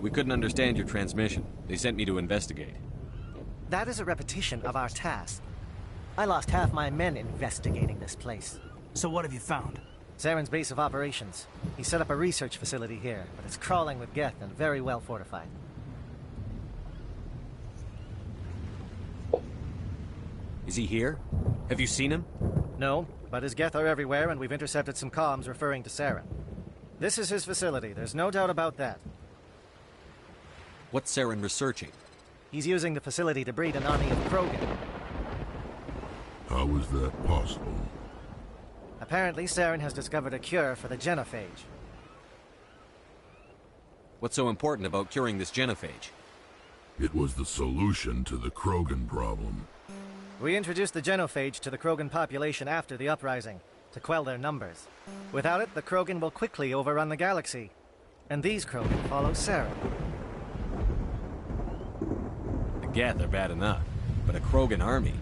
We couldn't understand your transmission. They sent me to investigate. That is a repetition of our task. I lost half my men investigating this place. So what have you found? Saren's base of operations. He set up a research facility here, but it's crawling with Geth and very well fortified. Is he here? Have you seen him? No, but his Geth are everywhere, and we've intercepted some comms referring to Saren. This is his facility, there's no doubt about that. What's Saren researching? He's using the facility to breed an army of Krogan. How is that possible? Apparently, Saren has discovered a cure for the genophage. What's so important about curing this genophage? It was the solution to the Krogan problem. We introduced the genophage to the Krogan population after the uprising, to quell their numbers. Without it, the Krogan will quickly overrun the galaxy. And these Krogan follow Saren. The Geth are bad enough, but a Krogan army,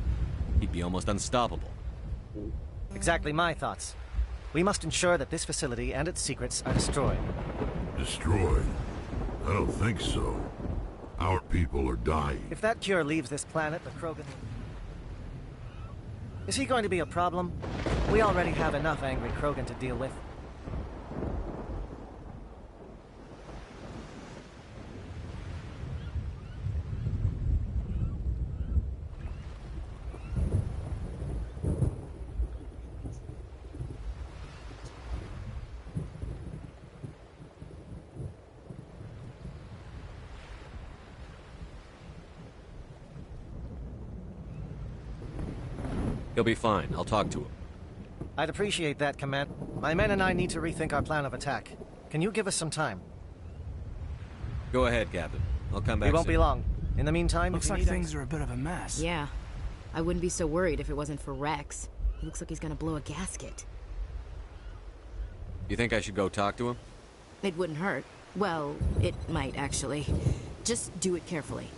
he'd be almost unstoppable. Exactly my thoughts. We must ensure that this facility and its secrets are destroyed. Destroyed? I don't think so. Our people are dying. If that cure leaves this planet, the Krogan... Is he going to be a problem? We already have enough angry Krogan to deal with. He'll be fine. I'll talk to him. I'd appreciate that, Command. My men and I need to rethink our plan of attack. Can you give us some time? Go ahead, Captain. I'll come back We won't soon. be long. In the meantime, Looks like things are a bit of a mess. Yeah. I wouldn't be so worried if it wasn't for Rex. He looks like he's gonna blow a gasket. You think I should go talk to him? It wouldn't hurt. Well, it might, actually. Just do it carefully.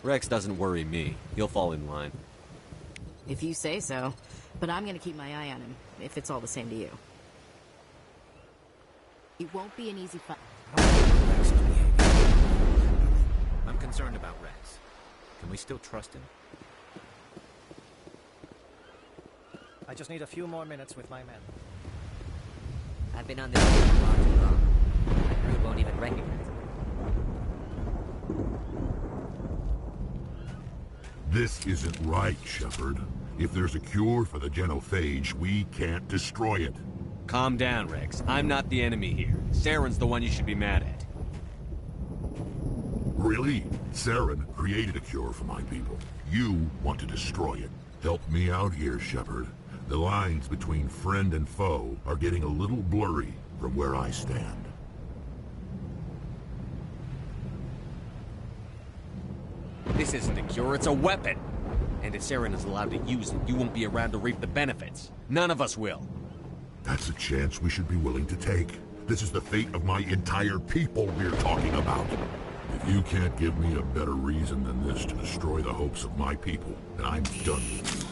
Rex doesn't worry me. He'll fall in line. If you say so. But I'm gonna keep my eye on him, if it's all the same to you. It won't be an easy fight. I'm concerned about Rex. Can we still trust him? I just need a few more minutes with my men. I've been on this for far too long. My crew won't even recognize me. This isn't right, Shepard. If there's a cure for the genophage, we can't destroy it. Calm down, Rex. I'm not the enemy here. Saren's the one you should be mad at. Really? Saren created a cure for my people. You want to destroy it. Help me out here, Shepard. The lines between friend and foe are getting a little blurry from where I stand. This isn't a cure, it's a weapon! And if Saren is allowed to use it, you won't be around to reap the benefits. None of us will. That's a chance we should be willing to take. This is the fate of my entire people we're talking about. If you can't give me a better reason than this to destroy the hopes of my people, then I'm done with you.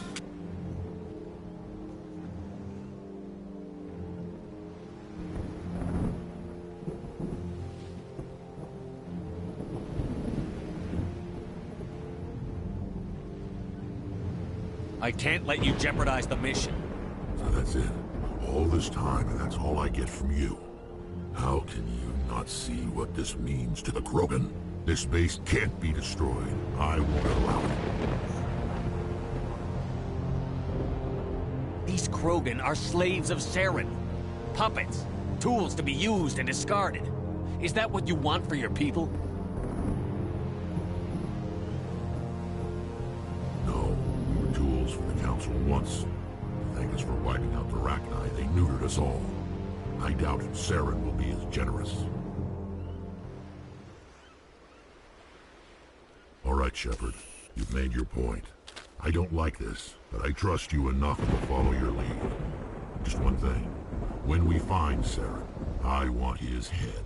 I can't let you jeopardize the mission. So that's it. All this time, and that's all I get from you. How can you not see what this means to the Krogan? This base can't be destroyed. I won't allow it. These Krogan are slaves of Saren. Puppets. Tools to be used and discarded. Is that what you want for your people? No, we were tools for the Council once. Thank us for wiping out the Rachni. They neutered us all. I doubt Saren will be as generous. All right, Shepard. You've made your point. I don't like this, but I trust you enough to follow your lead. Just one thing. When we find Saren, I want his head.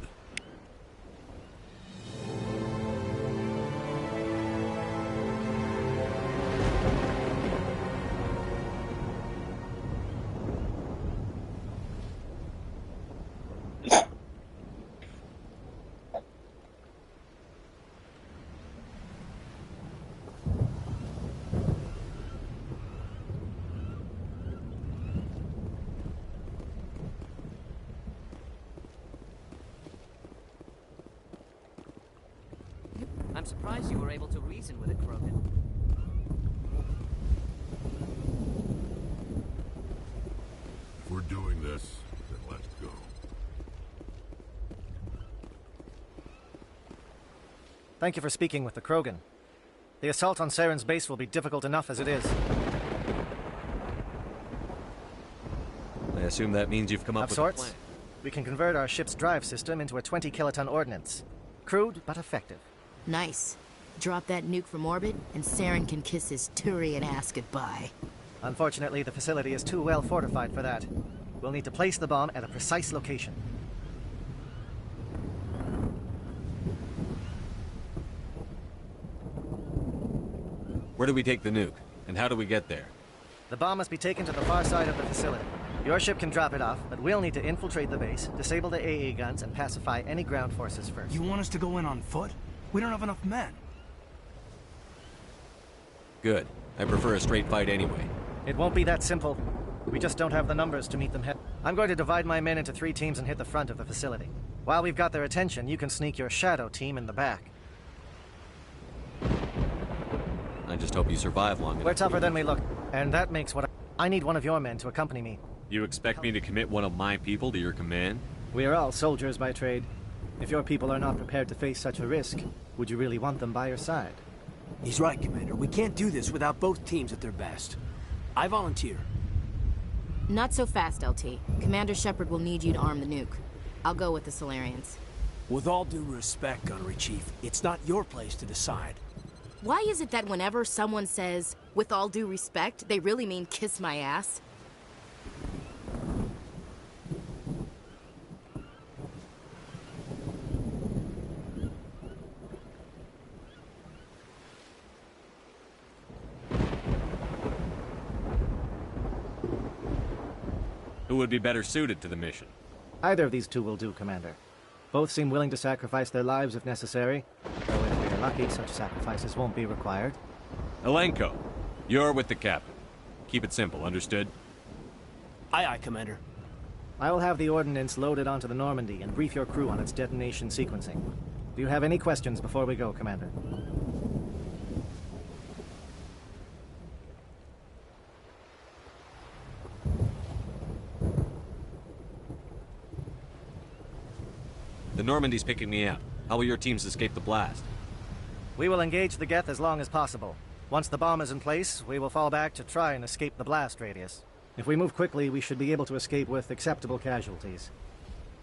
surprised you were able to reason with a Krogan. If we're doing this, then let's go. Thank you for speaking with the Krogan. The assault on Saren's base will be difficult enough as it is. I assume that means you've come up Of with sorts. a plan. We can convert our ship's drive system into a 20-kiloton ordnance. Crude, but effective. Nice. Drop that nuke from orbit, and Saren can kiss his Turian ass goodbye. Unfortunately, the facility is too well fortified for that. We'll need to place the bomb at a precise location. Where do we take the nuke? And how do we get there? The bomb must be taken to the far side of the facility. Your ship can drop it off, but we'll need to infiltrate the base, disable the AA guns, and pacify any ground forces first. You want us to go in on foot? We don't have enough men. Good. I prefer a straight fight anyway. It won't be that simple. We just don't have the numbers to meet them head. I'm going to divide my men into 3 teams and hit the front of the facility. While we've got their attention, you can sneak your shadow team in the back. I just hope you survive long enough. We're tougher than we look, and that makes what I need one of your men to accompany me. You expect me to commit one of my people to your command? We are all soldiers by trade. If your people are not prepared to face such a risk, would you really want them by your side? He's right, Commander. We can't do this without both teams at their best. I volunteer. Not so fast, LT. Commander Shepard will need you to arm the nuke. I'll go with the Solarians. With all due respect, Gunnery Chief, it's not your place to decide. Why is it that whenever someone says, with all due respect, they really mean kiss my ass? Who would be better suited to the mission? Either of these 2 will do, Commander. Both seem willing to sacrifice their lives if necessary, though if we're lucky, such sacrifices won't be required. Elenko, you're with the captain. Keep it simple, understood? Aye, aye, Commander. I will have the ordnance loaded onto the Normandy and brief your crew on its detonation sequencing. Do you have any questions before we go, Commander? The Normandy's picking me up. How will your teams escape the blast? We will engage the Geth as long as possible. Once the bomb is in place, we will fall back to try and escape the blast radius. If we move quickly, we should be able to escape with acceptable casualties.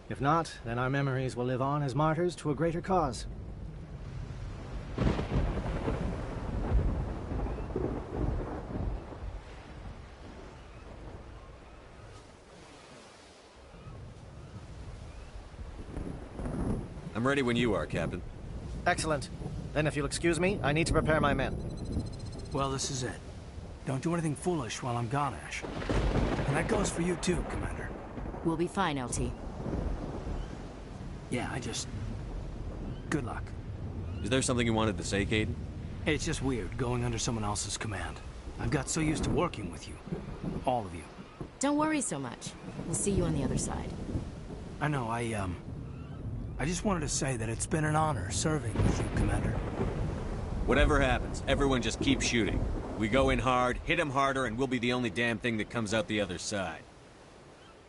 If not, then our memories will live on as martyrs to a greater cause. I'm ready when you are, Captain. Excellent. Then if you'll excuse me, I need to prepare my men. Well, this is it. Don't do anything foolish while I'm gone, Ash. And that goes for you too, Commander. We'll be fine, LT. Yeah, good luck. Is there something you wanted to say, Caden? It's just weird going under someone else's command. I've got so used to working with you. All of you. Don't worry so much. We'll see you on the other side. I know, I just wanted to say that it's been an honor serving with you, Commander. Whatever happens, everyone just keep shooting. We go in hard, hit them harder, and we'll be the only damn thing that comes out the other side.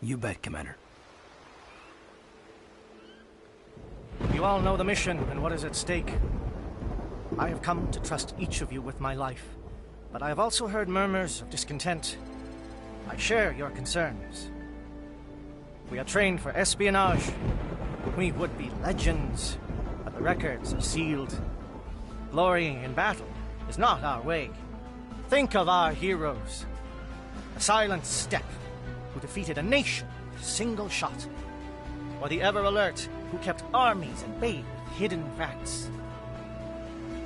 You bet, Commander. You all know the mission and what is at stake. I have come to trust each of you with my life, but I have also heard murmurs of discontent. I share your concerns. We are trained for espionage. We would be legends, but the records are sealed. Glory in battle is not our way. Think of our heroes. The silent step who defeated a nation with a single shot. Or the ever-alert who kept armies at bay with hidden facts.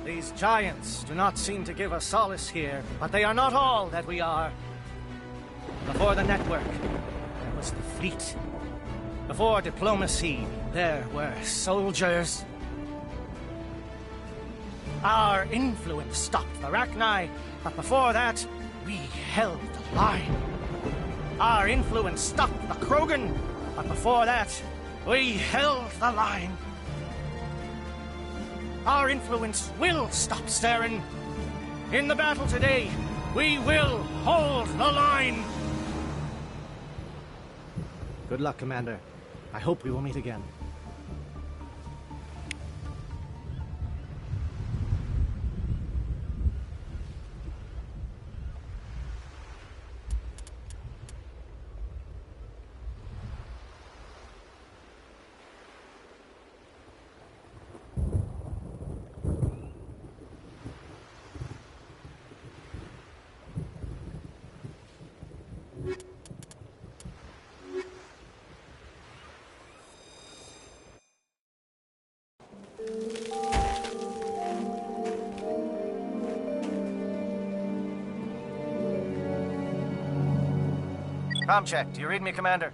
These giants do not seem to give us solace here, but they are not all that we are. Before the network, there was the fleet. Before diplomacy, there were soldiers. Our influence stopped the Rachni, but before that, we held the line. Our influence stopped the Krogan, but before that, we held the line. our influence will stop Saren. In the battle today, we will hold the line! Good luck, Commander. I hope we will meet again. Comm check. Do you read me, Commander?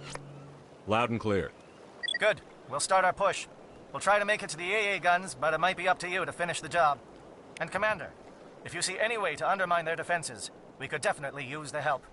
Loud and clear. Good. We'll start our push. We'll try to make it to the AA guns, but it might be up to you to finish the job. And Commander, if you see any way to undermine their defenses, we could definitely use the help.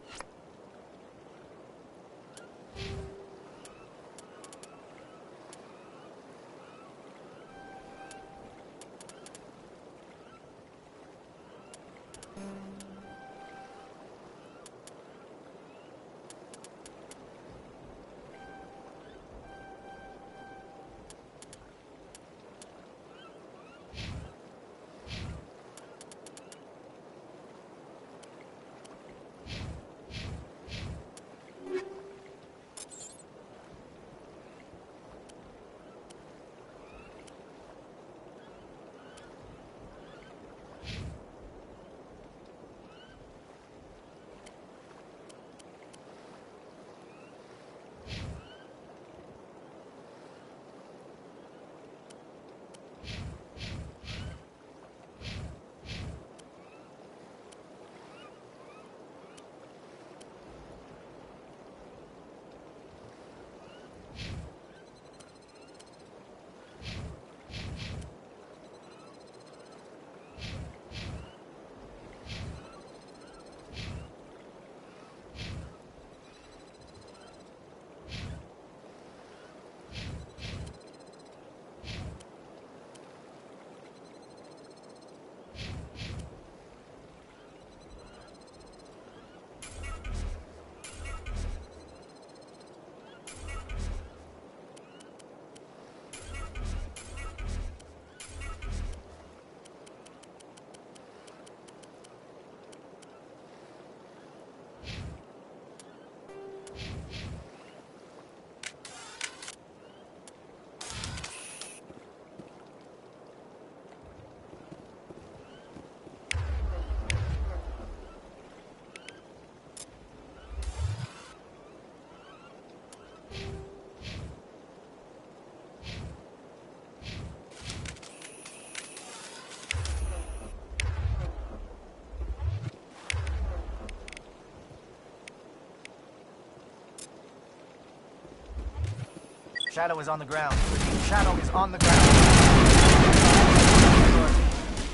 Shadow is on the ground. Repeat, Shadow is on the ground.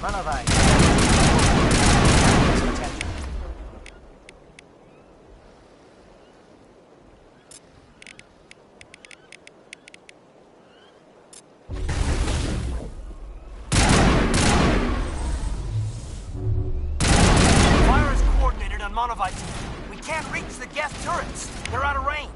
Run of eye. Some attention. Fire is coordinated on Monovite. We can't reach the gas turrets. They're out of range.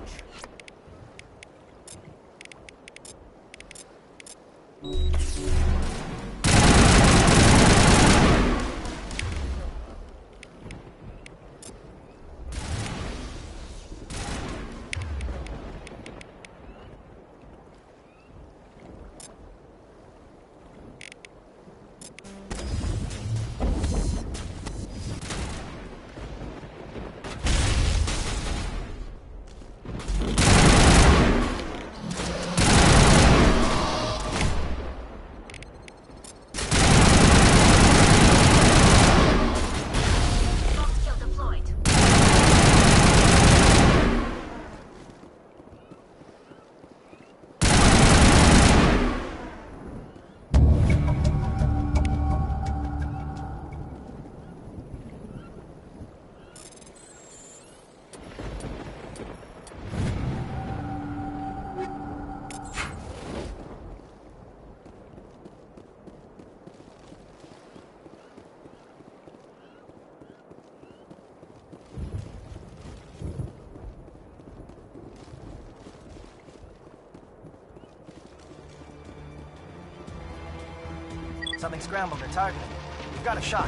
Something scrambled their targeting. We've got a shot.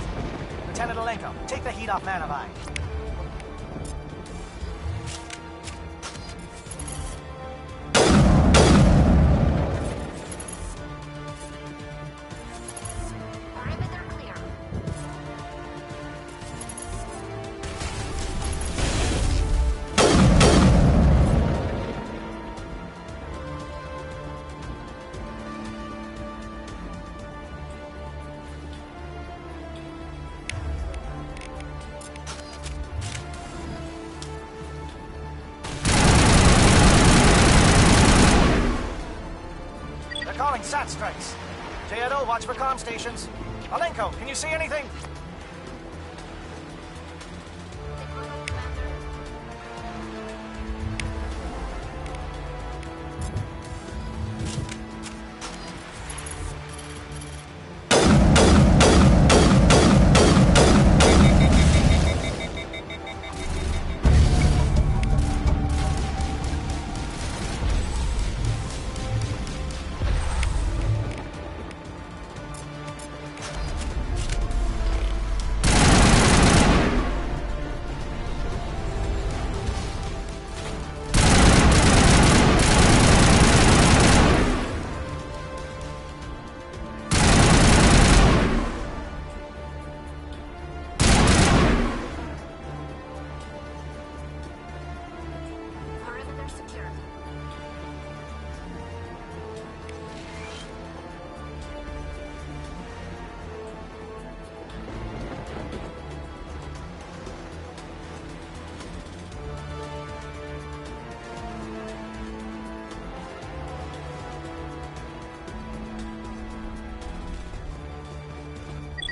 Lieutenant Alenko, take the heat off Manavai. Perimeter clear. Calling SAT strikes. JNO, watch for comm stations. Alenko, can you see anything?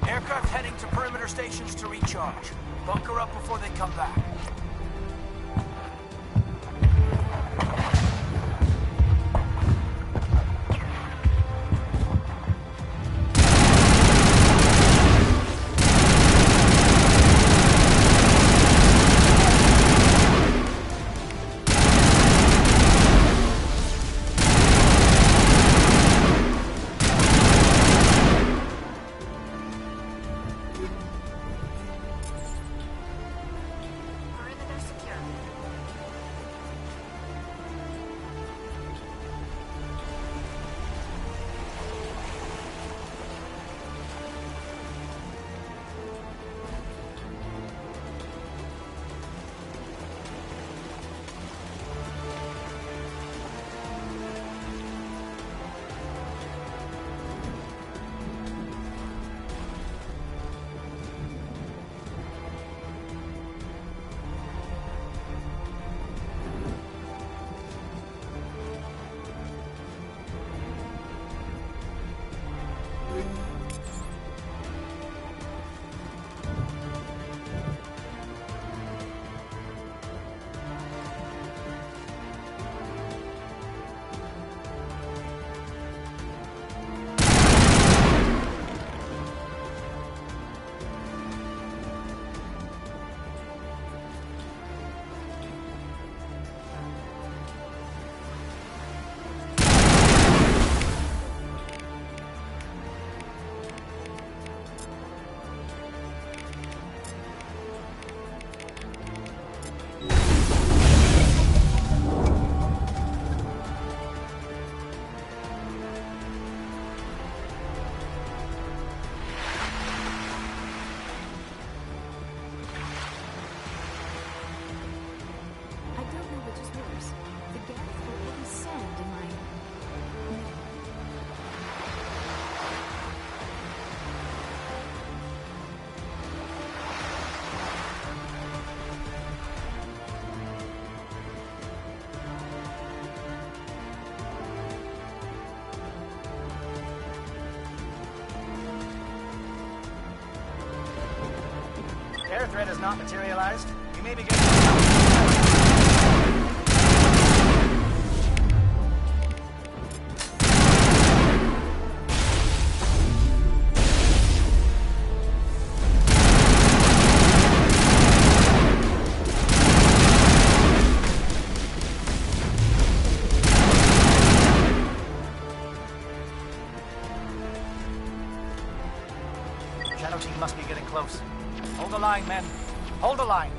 Aircraft heading to perimeter stations to recharge. Bunker up before they come back. Air threat has not materialized. We may be getting... line.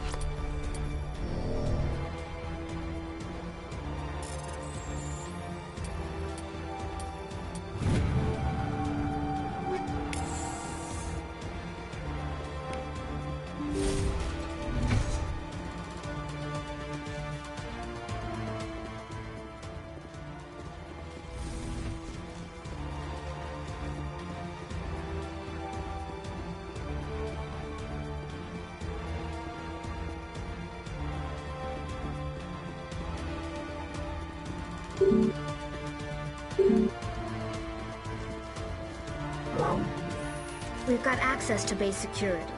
We've got access to base security.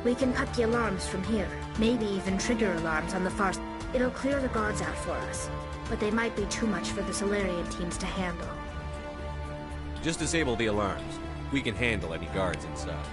We can cut the alarms from here. Maybe even trigger alarms on the far side. It'll clear the guards out for us. But they might be too much for the Solarian teams to handle. Just disable the alarms. We can handle any guards inside.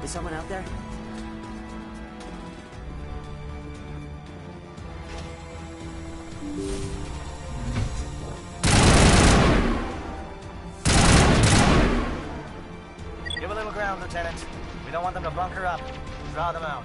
Is someone out there? Give a little ground, Lieutenant. We don't want them to bunker up. Draw them out.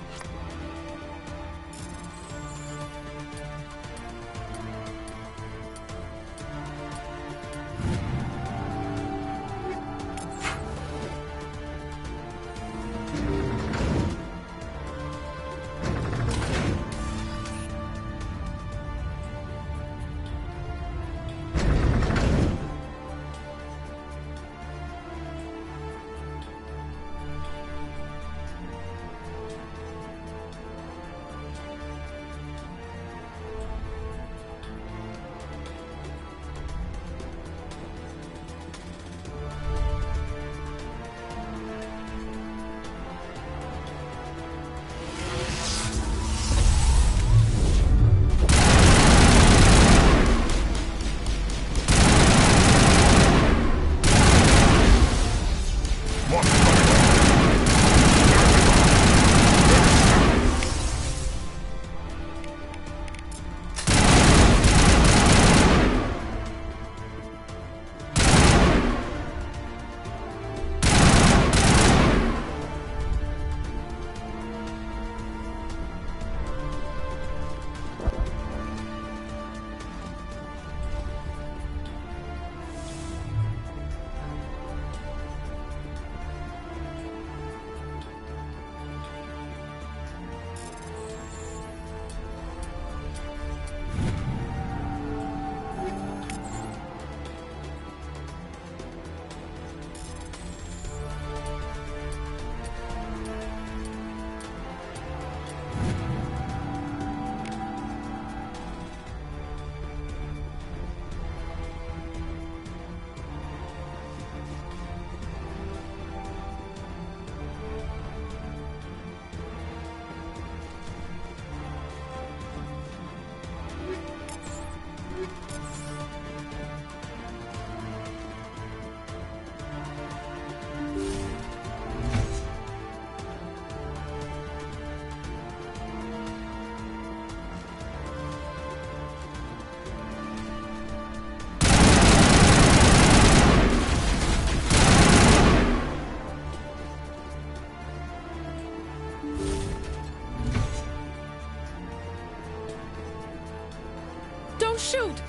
Don't shoot!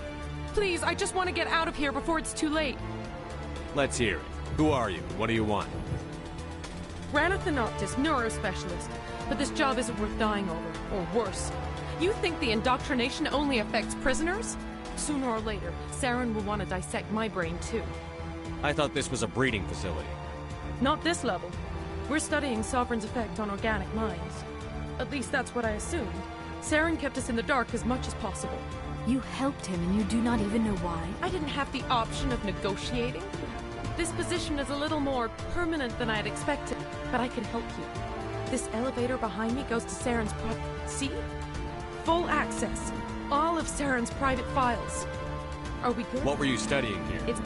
Please, I just want to get out of here before it's too late. Let's hear it. Who are you? What do you want? Ranathanoptis, neurospecialist. But this job isn't worth dying over, or worse. You think the indoctrination only affects prisoners? Sooner or later, Saren will want to dissect my brain too. I thought this was a breeding facility. Not this level. We're studying Sovereign's effect on organic minds. At least that's what I assumed. Saren kept us in the dark as much as possible. You helped him and you do not even know why? I didn't have the option of negotiating. This position is a little more permanent than I had expected, but I can help you. This elevator behind me goes to Saren's see? Full access. All of Saren's private files. Are we good? What were you studying here?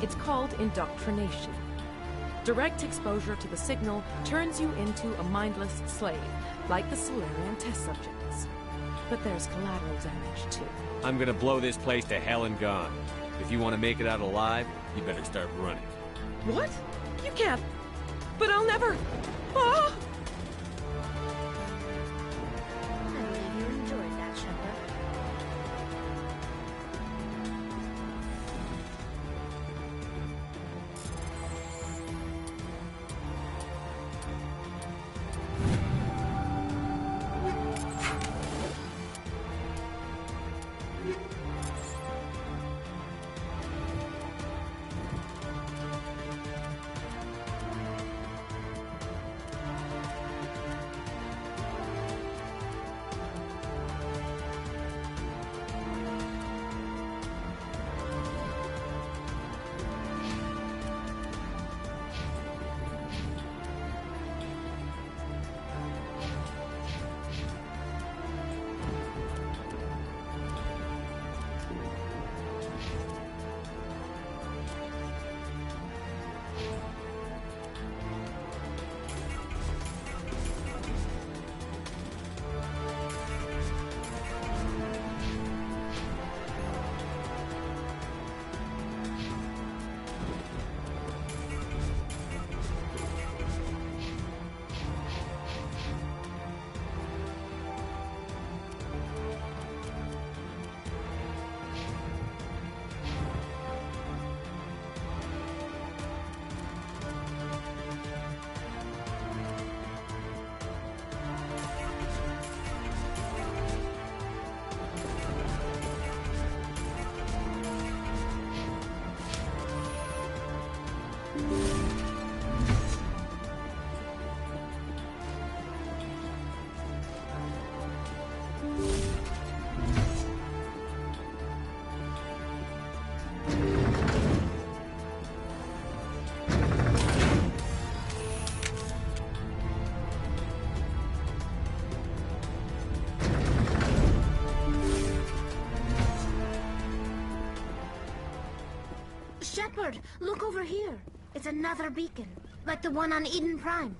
It's called indoctrination. Direct exposure to the signal turns you into a mindless slave, like the Solarian test subjects. But there's collateral damage, too. I'm gonna blow this place to hell and gone. If you want to make it out alive, you better start running. What? You can't. But I'll never. Ah! I believe you enjoyed that, Shepard. Shepard, look over here. It's another beacon, like the one on Eden Prime.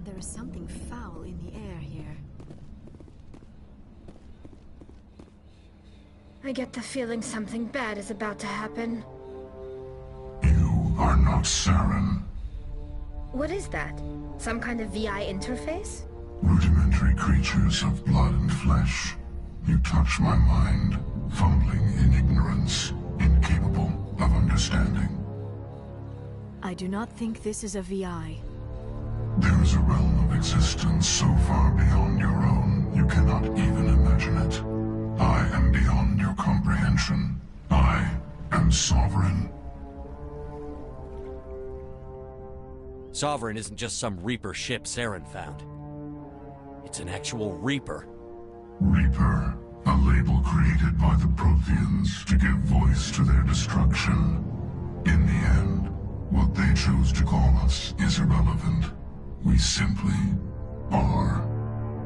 There is something foul in the air here. I get the feeling something bad is about to happen. You are not Saren. What is that? Some kind of VI interface? Rudimentary creatures of blood and flesh. You touch my mind, fumbling in ignorance, incapable of understanding. I do not think this is a VI. There is a realm of existence so far beyond your own, you cannot even imagine it. I am beyond your comprehension. I am sovereign. Sovereign isn't just some Reaper ship Saren found. It's an actual Reaper. Reaper, a label created by the Protheans to give voice to their destruction. In the end, what they chose to call us is irrelevant. We simply are.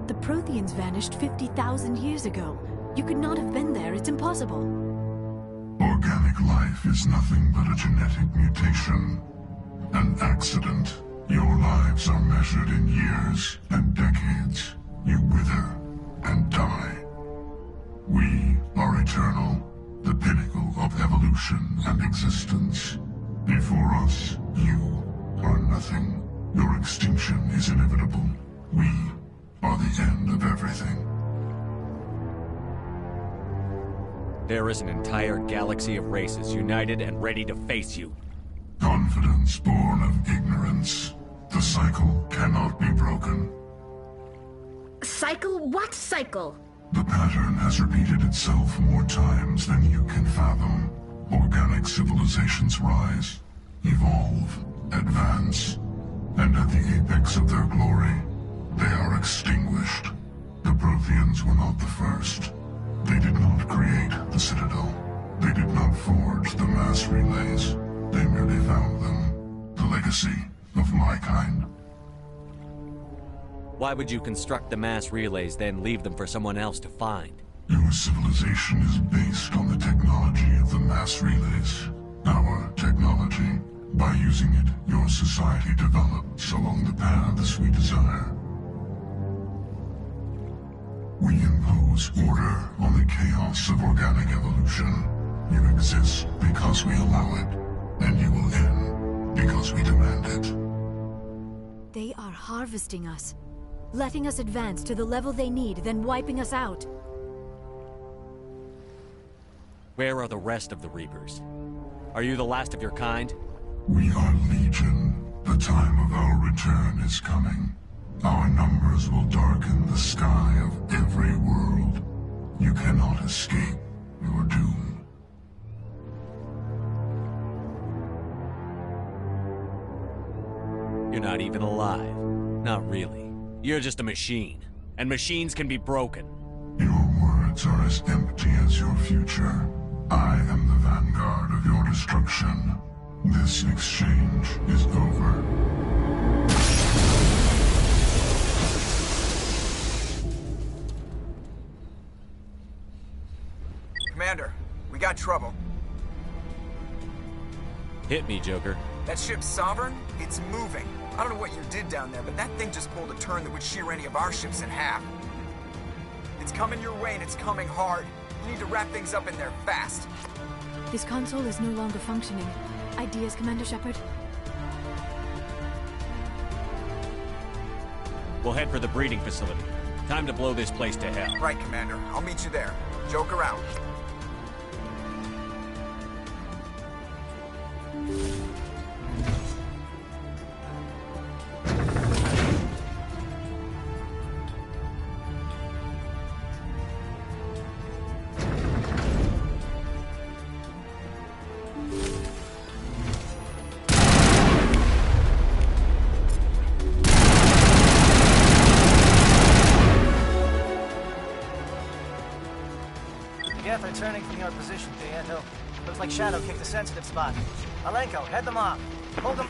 The Protheans vanished 50,000 years ago. You could not have been there. It's impossible. Organic life is nothing but a genetic mutation. An accident. Your lives are measured in years and decades. You wither and die. We are eternal, the pinnacle of evolution and existence. Before us, you are nothing. Your extinction is inevitable. We are the end of everything. There is an entire galaxy of races united and ready to face you. Confidence born of ignorance. The cycle cannot be broken. Cycle? What cycle? The pattern has repeated itself more times than you can fathom. Organic civilizations rise, evolve, advance, and at the apex of their glory, they are extinguished. The Protheans were not the first. They did not create the Citadel. They did not forge the mass relays. They merely found them. The legacy of my kind. Why would you construct the mass relays, then leave them for someone else to find? Your civilization is based on the technology of the mass relays. Our technology. By using it, your society develops along the paths we desire. We impose order on the chaos of organic evolution. You exist because we allow it, and you will end because we demand it. They are harvesting us, letting us advance to the level they need, then wiping us out. Where are the rest of the Reapers? Are you the last of your kind? We are Legion. The time of our return is coming. Our numbers will darken the sky of every world. You cannot escape your doom. You're not even alive. Not really. You're just a machine. And machines can be broken. Your words are as empty as your future. I am the vanguard of your destruction. This exchange is over. Commander, we got trouble. Hit me, Joker. That ship's Sovereign? It's moving. I don't know what you did down there, but that thing just pulled a turn that would shear any of our ships in half. It's coming your way and it's coming hard. You need to wrap things up in there fast. This console is no longer functioning. Ideas, Commander Shepard? We'll head for the breeding facility. Time to blow this place to hell. Right, Commander. I'll meet you there. Joker out. returning from your position, Prieto. Looks like Shadow kicked a sensitive spot. Alenko, head them off. Hold them.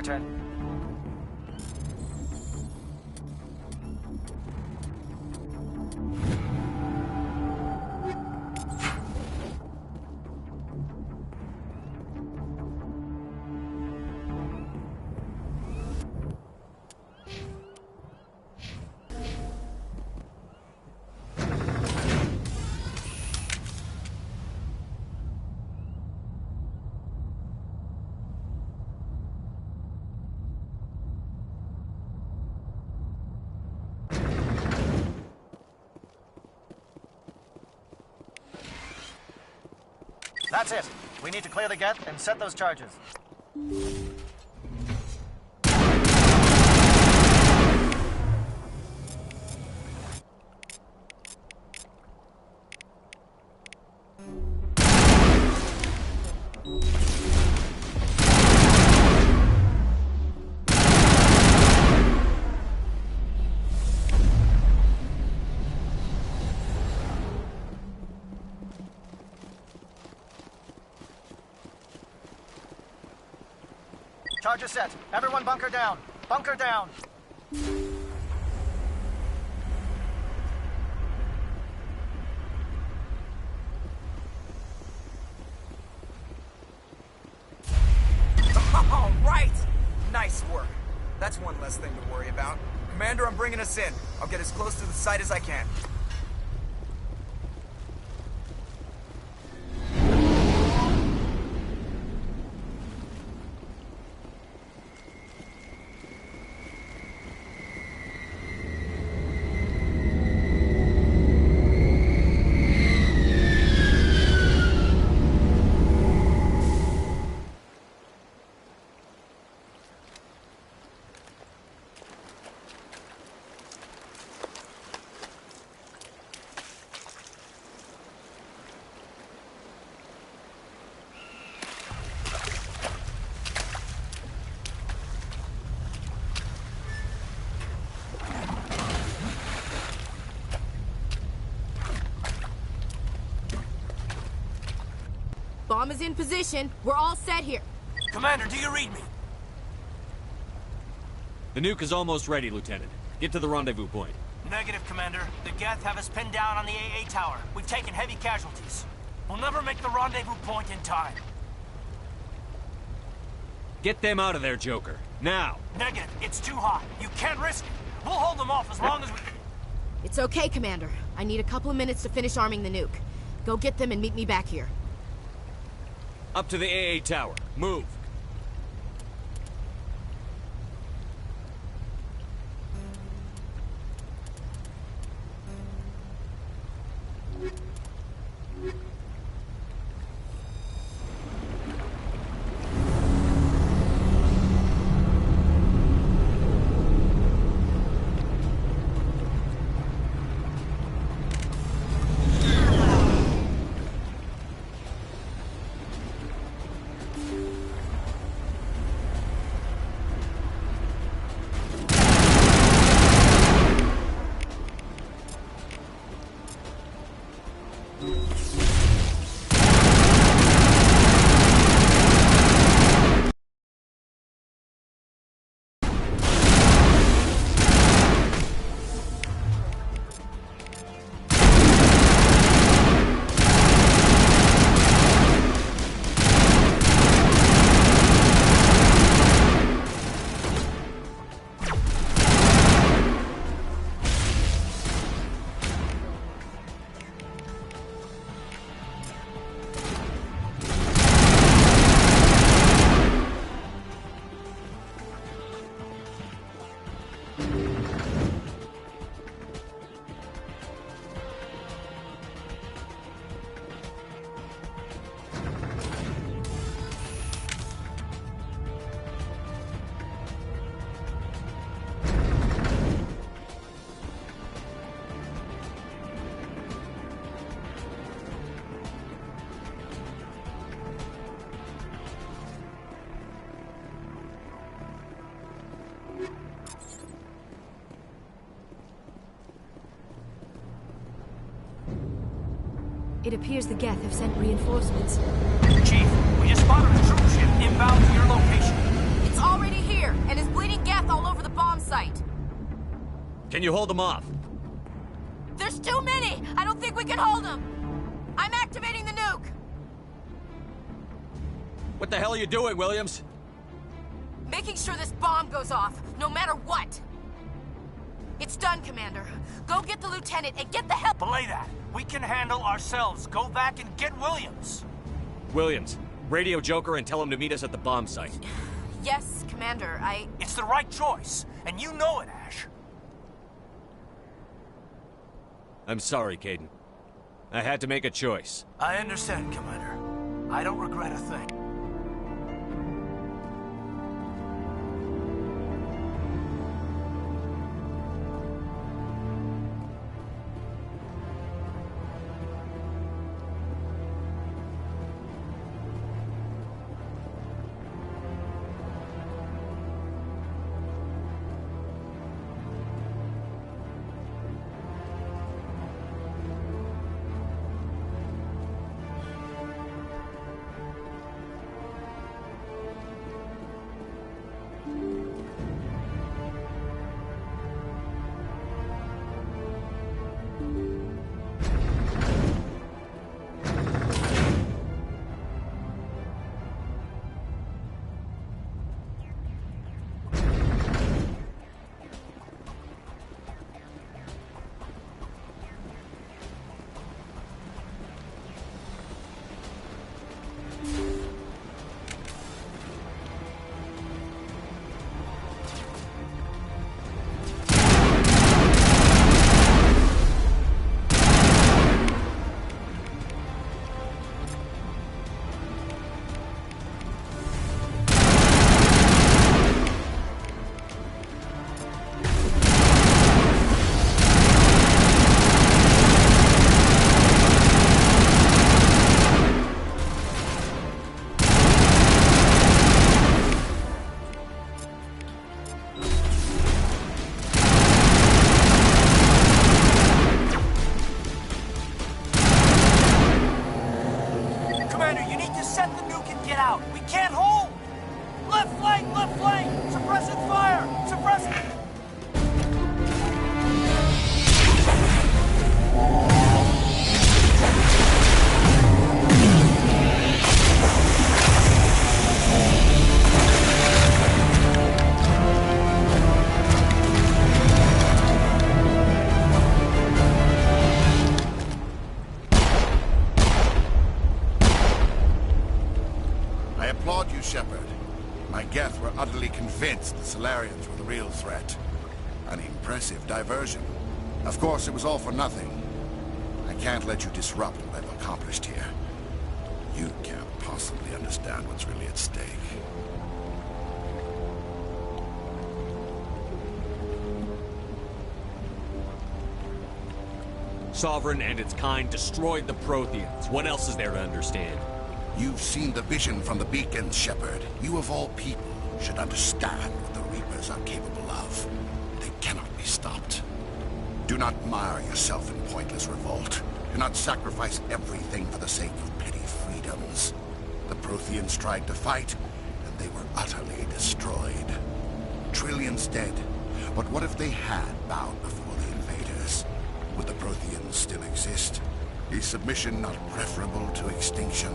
our turn. That's it. We need to clear the gate and set those charges. Charges set. Everyone bunker down. Bunker down. All right! Nice work. That's one less thing to worry about. Commander, I'm bringing us in. I'll get as close to the site as I can. Bomb is in position. We're all set here. Commander, do you read me? The nuke is almost ready, Lieutenant. Get to the rendezvous point. Negative, Commander. The Geth have us pinned down on the AA tower. We've taken heavy casualties. We'll never make the rendezvous point in time. Get them out of there, Joker. Now! Negative. It's too hot. You can't risk it. We'll hold them off as long as we... It's okay, Commander. I need a couple of minutes to finish arming the nuke. Go get them and meet me back here. Up to the AA tower. Move! It appears the Geth have sent reinforcements. Chief, we just spotted a troop ship inbound to your location. It's already here! site. Can you hold them off? There's too many! I don't think we can hold them! I'm activating the nuke! What the hell are you doing, Williams? Making sure this bomb goes off, no matter what! It's done, Commander. Go get the lieutenant and get the hell— Belay that. We can handle ourselves. Go back and get Williams. Williams, radio Joker and tell him to meet us at the bomb site. Yes, Commander, It's the right choice, and you know it, Ash. I'm sorry, Caden. I had to make a choice. I understand, Commander. I don't regret a thing. Convinced the Solarians were the real threat. An impressive diversion. Of course, it was all for nothing. I can't let you disrupt what I've accomplished here. You can't possibly understand what's really at stake. Sovereign and its kind destroyed the Protheans. What else is there to understand? You've seen the vision from the beacons, Shepard. You of all people should understand what the Reapers are capable of. They cannot be stopped. Do not mire yourself in pointless revolt. Do not sacrifice everything for the sake of petty freedoms. The Protheans tried to fight, and they were utterly destroyed. Trillions dead. But what if they had bowed before the invaders? Would the Protheans still exist? Is submission not preferable to extinction?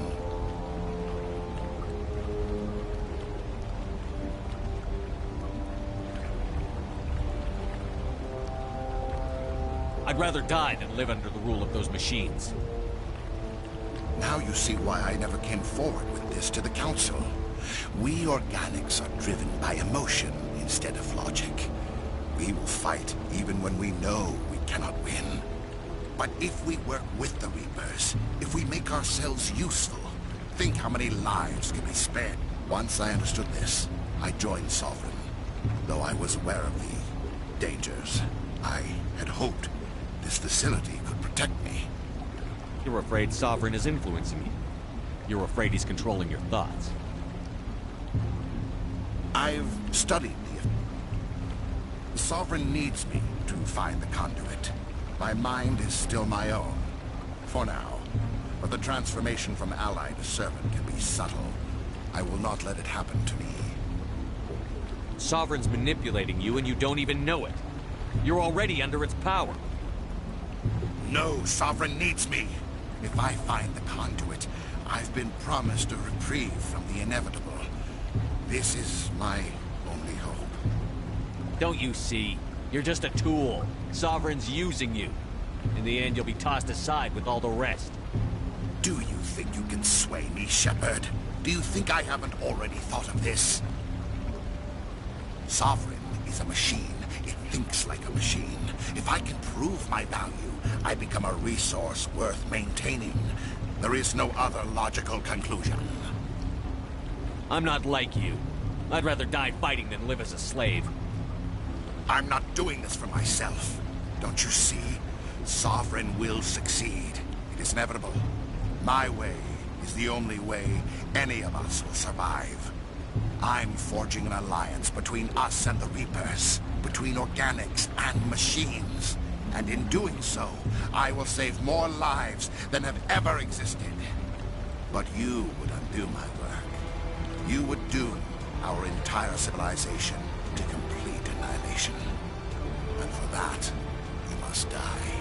I'd rather die than live under the rule of those machines. Now you see why I never came forward with this to the Council. We organics are driven by emotion instead of logic. We will fight even when we know we cannot win. But if we work with the Reapers, if we make ourselves useful, think how many lives can be spared. Once I understood this, I joined Sovereign. Though I was aware of the dangers, I had hoped this facility could protect me. You're afraid Sovereign is influencing you. You're afraid he's controlling your thoughts. I've studied the Sovereign needs me to find the conduit. My mind is still my own, for now. But the transformation from ally to servant can be subtle. I will not let it happen to me. Sovereign's manipulating you and you don't even know it. You're already under its power. No, Sovereign needs me. If I find the conduit, I've been promised a reprieve from the inevitable. This is my only hope. Don't you see? You're just a tool. Sovereign's using you. In the end, you'll be tossed aside with all the rest. Do you think you can sway me, Shepard? Do you think I haven't already thought of this? Sovereign is a machine. It thinks like a machine. If I can prove my value, I become a resource worth maintaining. There is no other logical conclusion. I'm not like you. I'd rather die fighting than live as a slave. I'm not doing this for myself. Don't you see? Sovereign will succeed. It is inevitable. My way is the only way any of us will survive. I'm forging an alliance between us and the Reapers, between organics and machines. And in doing so, I will save more lives than have ever existed. But you would undo my work. You would doom our entire civilization to complete annihilation. And for that, you must die.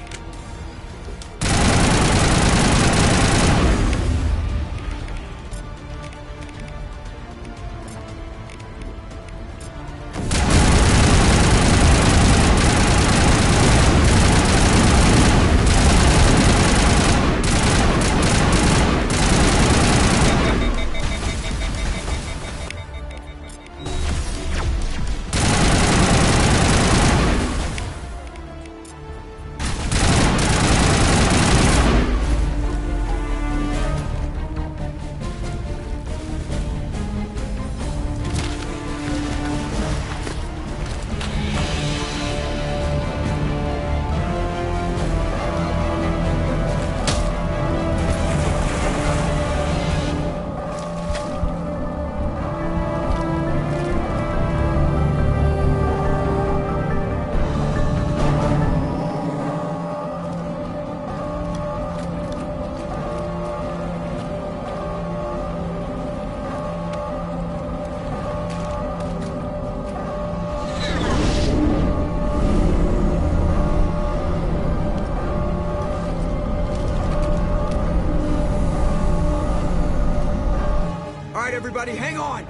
Everybody, hang on!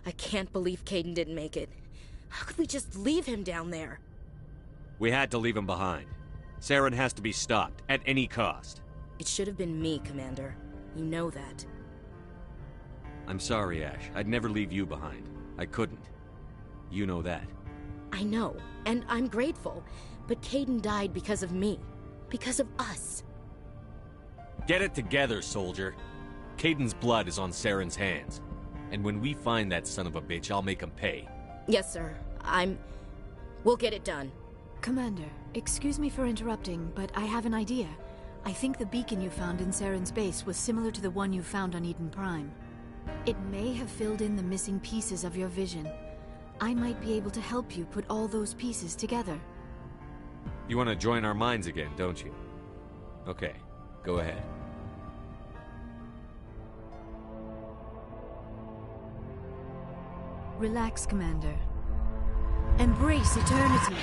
I can't believe Caden didn't make it. How could we just leave him down there? We had to leave him behind. Saren has to be stopped, at any cost. It should have been me, Commander. You know that. I'm sorry, Ash. I'd never leave you behind. I couldn't. You know that. I know, and I'm grateful. But Caden died because of me. Because of us. Get it together, soldier. Caden's blood is on Saren's hands. And when we find that son of a bitch, I'll make him pay. Yes, sir. We'll get it done. Commander, excuse me for interrupting, but I have an idea. I think the beacon you found in Saren's base was similar to the one you found on Eden Prime. It may have filled in the missing pieces of your vision. I might be able to help you put all those pieces together. You want to join our minds again, don't you? Okay, go ahead. Relax, Commander. Embrace eternity.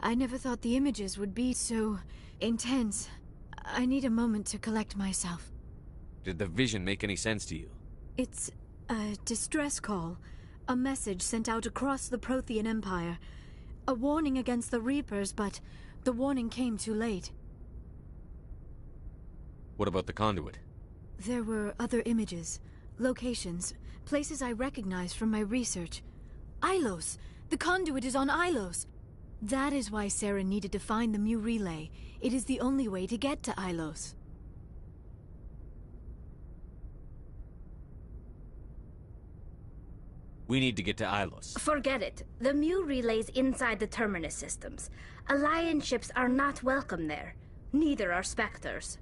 I never thought the images would be so intense. I need a moment to collect myself. Did the vision make any sense to you? It's a distress call. A message sent out across the Prothean Empire. A warning against the Reapers, but the warning came too late. What about the conduit? There were other images. Locations. Places I recognize from my research. Ilos! The conduit is on Ilos! That is why Saren needed to find the Mu relay. It is the only way to get to Ilos. We need to get to Ilos. Forget it. The Mu relay's inside the Terminus systems. Alliance ships are not welcome there. Neither are Spectres.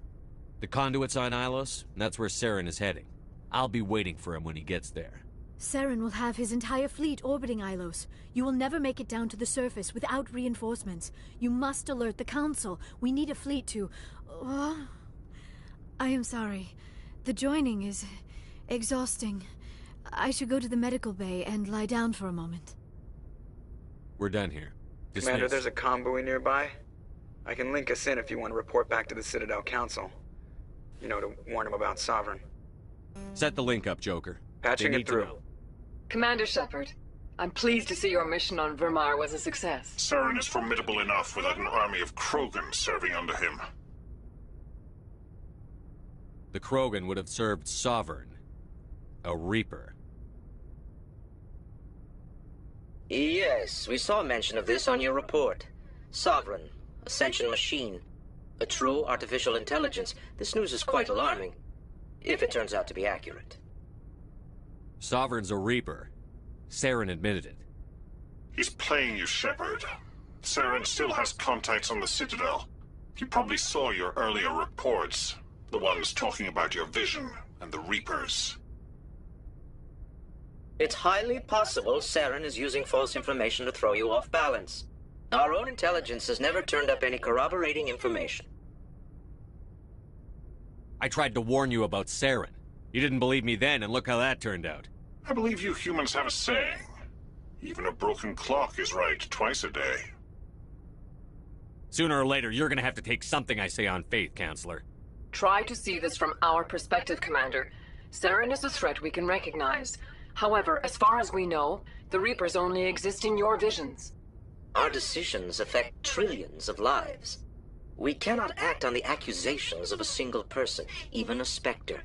The conduit's on Ilos, and that's where Saren is heading. I'll be waiting for him when he gets there. Saren will have his entire fleet orbiting Ilos. You will never make it down to the surface without reinforcements. You must alert the Council. We need a fleet to... I am sorry. The joining is... exhausting. I should go to the medical bay and lie down for a moment. We're done here. Dismissed. Commander, there's a comm buoy nearby. I can link us in if you want to report back to the Citadel Council. You know, to warn them about Sovereign. Set the link up, Joker. Patching it through. Commander Shepard, I'm pleased to see your mission on Vermar was a success. Saren is formidable enough without an army of Krogan serving under him. The Krogan would have served Sovereign. A Reaper. Yes, we saw mention of this on your report. Sovereign, Ascension machine, a true artificial intelligence. This news is quite alarming, if it turns out to be accurate. Sovereign's a Reaper. Saren admitted it. He's playing you, Shepard. Saren still has contacts on the Citadel. He probably saw your earlier reports. The ones talking about your vision and the Reapers. It's highly possible Saren is using false information to throw you off balance. Our own intelligence has never turned up any corroborating information. I tried to warn you about Saren. You didn't believe me then, and look how that turned out. I believe you humans have a saying. Even a broken clock is right twice a day. Sooner or later, you're gonna have to take something I say on faith, Counselor. Try to see this from our perspective, Commander. Saren is a threat we can recognize. However, as far as we know, the Reapers only exist in your visions. Our decisions affect trillions of lives. We cannot act on the accusations of a single person, even a Spectre.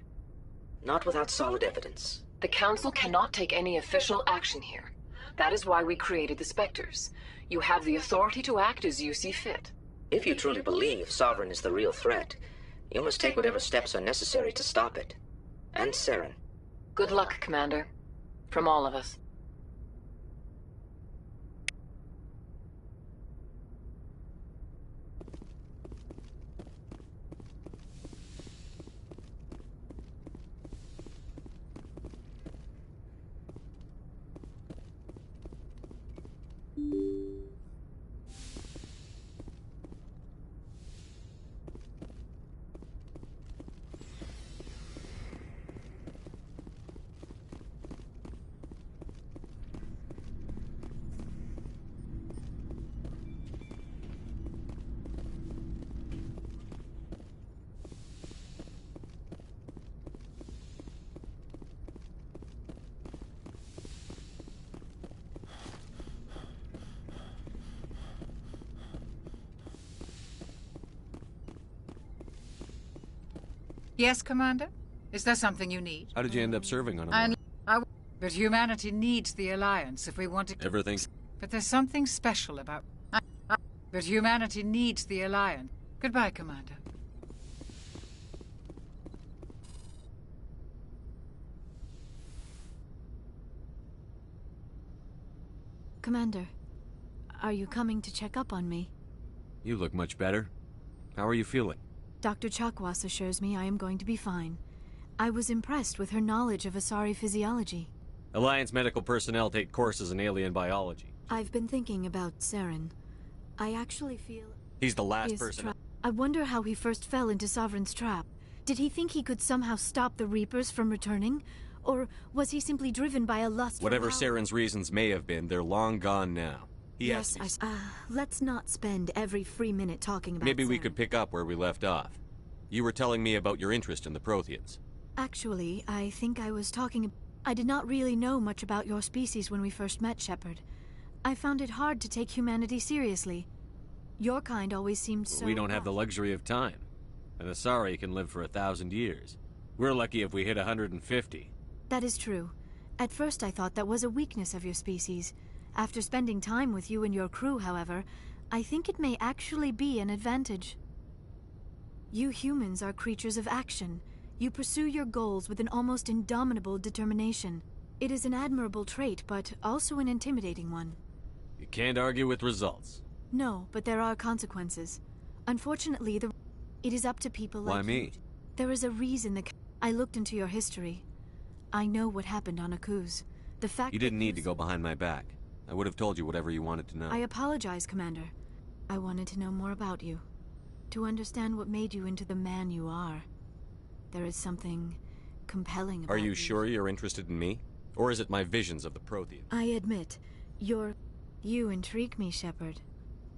Not without solid evidence. The Council cannot take any official action here. That is why we created the Spectres. You have the authority to act as you see fit. If you truly believe Sovereign is the real threat, you must take whatever steps are necessary to stop it. And Saren. Good luck, Commander. From all of us. Yes, Commander? Is there something you need? How did you end up serving on a But humanity needs the Alliance if we want to... Everything... But there's something special about... But humanity needs the Alliance. Goodbye, Commander. Commander, are you coming to check up on me? You look much better. How are you feeling? Dr. Chakwas assures me I am going to be fine. I was impressed with her knowledge of Asari physiology. Alliance medical personnel take courses in alien biology. I've been thinking about Saren. I actually feel... He's the last person... I wonder how he first fell into Sovereign's trap. Did he think he could somehow stop the Reapers from returning? Or was he simply driven by a lust for Whatever power? Saren's reasons may have been, they're long gone now. Yes, let's not spend every free minute talking about Maybe we Saren. could pick up where we left off. You were telling me about your interest in the Protheans. Actually, I think I was talking... I did not really know much about your species when we first met, Shepard. I found it hard to take humanity seriously. Your kind always seemed so... We don't have the luxury of time. An Asari can live for 1,000 years. We're lucky if we hit 150. That is true. At first I thought that was a weakness of your species. After spending time with you and your crew, however, I think it may actually be an advantage. You humans are creatures of action. You pursue your goals with an almost indomitable determination. It is an admirable trait, but also an intimidating one. You can't argue with results. No, but there are consequences. Unfortunately, it is up to people like Why me? you. There is a reason I looked into your history. I know what happened on Akuz. The fact You didn't need to go behind my back. I would have told you whatever you wanted to know. I apologize, Commander. I wanted to know more about you. To understand what made you into the man you are. There is something compelling about Are you sure you're interested in me? Or is it my visions of the Prothean? I admit, you intrigue me, Shepard.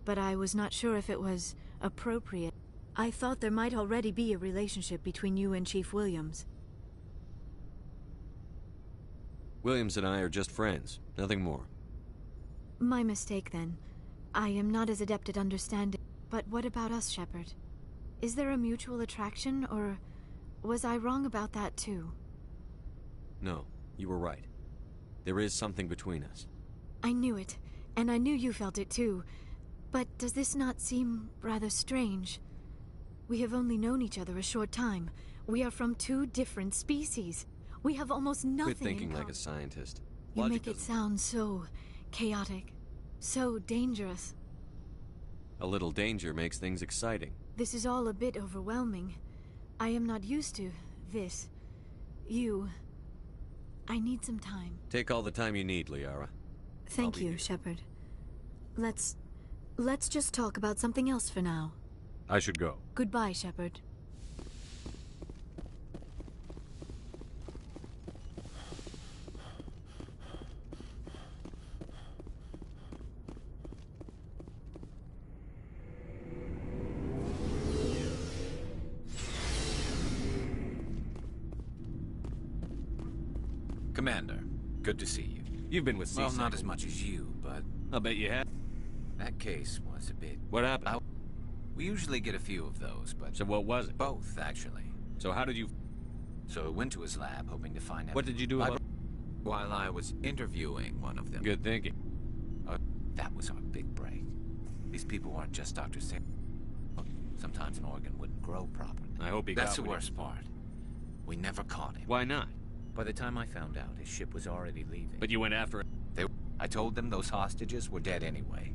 But I was not sure if it was appropriate. I thought there might already be a relationship between you and Chief Williams. Williams and I are just friends, nothing more. My mistake, then. I am not as adept at understanding. But what about us, Shepard? Is there a mutual attraction, or was I wrong about that too? No, you were right. There is something between us. I knew it, and I knew you felt it too. But does this not seem rather strange? We have only known each other a short time. We are from two different species. We have almost nothing Quit thinking in common. like a scientist. You Logic make it doesn't- sound so chaotic, so dangerous. A little danger makes things exciting. This is all a bit overwhelming. I am not used to this. I need some time. Take all the time you need, Liara. Thank you, Shepard. Let's just talk about something else for now. I should go. Goodbye, Shepard. Commander, good to see you. You've been with Well, C-Sec. not as much as you, but... I'll bet you have. That case was a bit... What happened? We usually get a few of those, but... So what was it? Both, actually. So how did you... So I went to his lab, hoping to find out... What did you do about... While I was interviewing one of them. Good thinking. That was our big break. These people weren't just Dr. Sam. Sometimes an organ wouldn't grow properly. I hope he That's got the what worst part. We never caught him. Why not? By the time I found out, his ship was already leaving. But you went after it. I told them those hostages were dead anyway.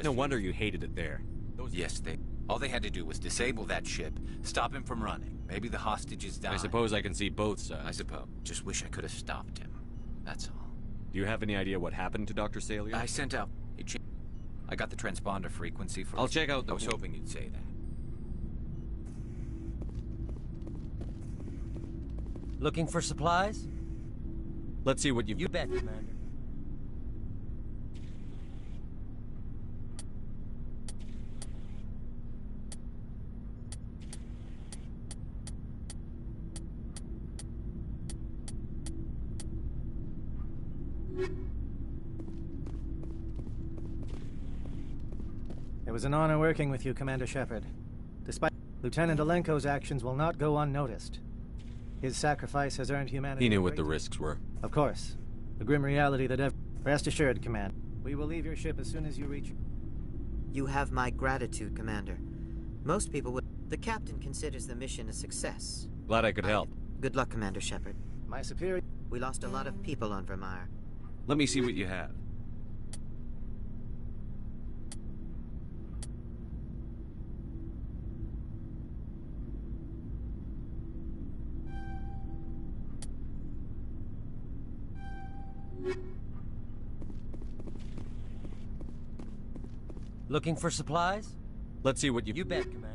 No wonder you hated it there. Yes, all they had to do was disable that ship, stop him from running. Maybe the hostages died. I suppose I can see both sides. I suppose. Just wish I could have stopped him. That's all. Do you have any idea what happened to Dr. Salier? I sent out... I got the transponder frequency for... I'll check out the... I was hoping you'd say that. Looking for supplies? Let's see what you've... You bet, Commander. It was an honor working with you, Commander Shepard. Despite Lieutenant Alenko's actions will not go unnoticed. His sacrifice has earned humanity... He knew what the risks were. Of course. The grim reality that Rest assured, Command. We will leave your ship as soon as you reach... You have my gratitude, Commander. Most people would... The Captain considers the mission a success. Glad I could help. Good luck, Commander Shepard. My superior... We lost a lot of people on Vermeer. Let me see what you have. Looking for supplies? Let's see what you... You bet, Commander.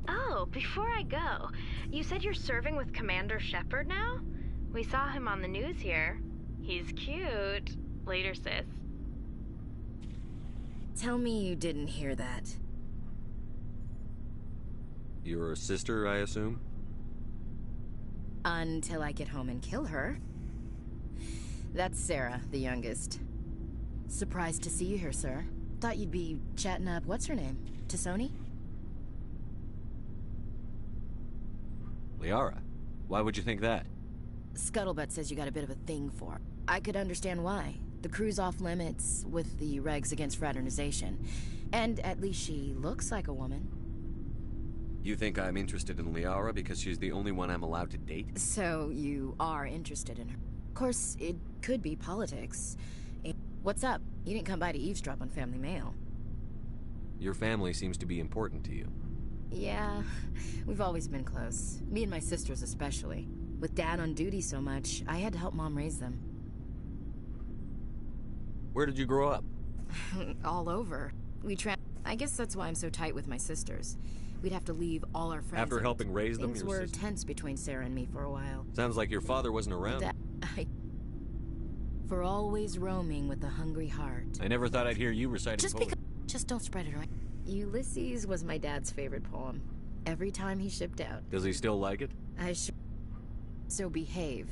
Oh, before I go, you said you're serving with Commander Shepard now? We saw him on the news here. He's cute. Later, sis. Tell me you didn't hear that. Your sister, I assume? Until I get home and kill her. That's Sarah, the youngest. Surprised to see you here, sir. Thought you'd be chatting up, what's her name? Tassoni? Liara? Why would you think that? Scuttlebutt says you got a bit of a thing for her. I could understand why. The crew's off limits with the regs against fraternization. And at least she looks like a woman. You think I'm interested in Liara because she's the only one I'm allowed to date? So you are interested in her. Of course, it could be politics. What's up? You didn't come by to eavesdrop on family mail. Your family seems to be important to you. Yeah, we've always been close. Me and my sisters especially. With Dad on duty so much, I had to help Mom raise them. Where did you grow up? All over. I guess that's why I'm so tight with my sisters. We'd have to leave all our friends. After helping raise them, things were tense between Sarah and me for a while. Sounds like your father wasn't around. For always roaming with a hungry heart. I never thought I'd hear you reciting poetry. Just don't spread it around. Ulysses was my dad's favorite poem. Every time he shipped out. Does he still like it? So behave.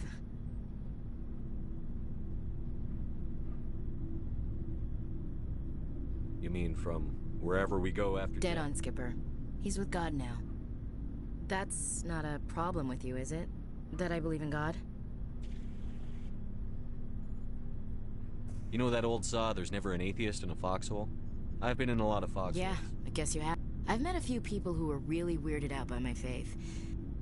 You mean from wherever we go after Dead on, Skipper. He's with God now. That's not a problem with you, is it? That I believe in God? You know that old saw, there's never an atheist in a foxhole? I've been in a lot of foxholes. Yeah, I guess you have. I've met a few people who were really weirded out by my faith.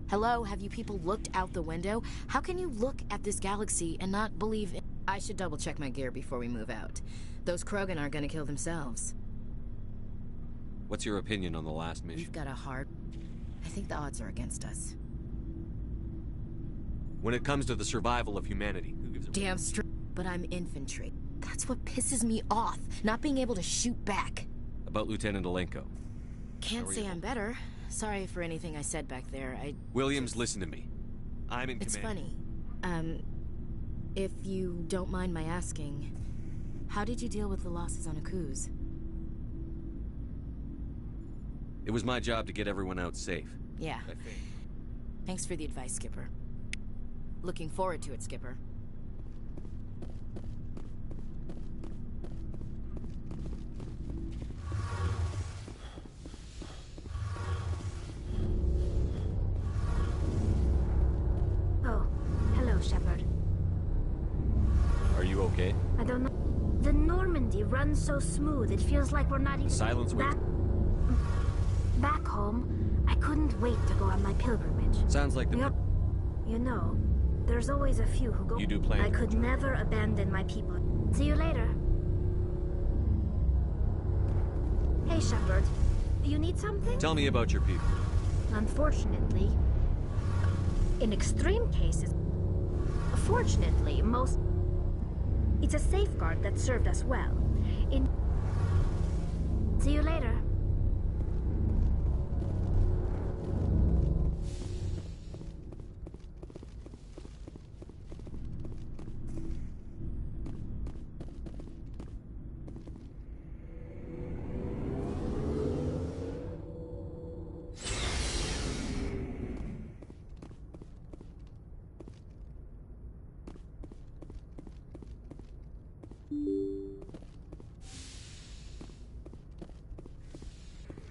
Hello, have you people looked out the window? How can you look at this galaxy and not believe in... I should double check my gear before we move out. Those Krogan aren't gonna kill themselves. What's your opinion on the last mission? We've got a hard... I think the odds are against us. When it comes to the survival of humanity, who gives a... Damn straight. But I'm infantry. That's what pisses me off, not being able to shoot back. About Lieutenant Alenko. Can't say I'm better. Sorry for anything I said back there. Williams, listen to me. I'm in command. It's funny. If you don't mind my asking, how did you deal with the losses on Akuz? It was my job to get everyone out safe. Yeah. Thanks for the advice, Skipper. Looking forward to it, Skipper. Oh, hello, Shepard. Are you okay? I don't know. The Normandy runs so smooth, it feels like we're not even... Silence, wait. Back home, I couldn't wait to go on my pilgrimage. Sounds like the... You know, there's always a few who go... You do plan. I could never abandon my people. See you later. Hey, Shepard. You need something? Tell me about your people. Unfortunately, in extreme cases, fortunately, it's a safeguard that served us well. See you later.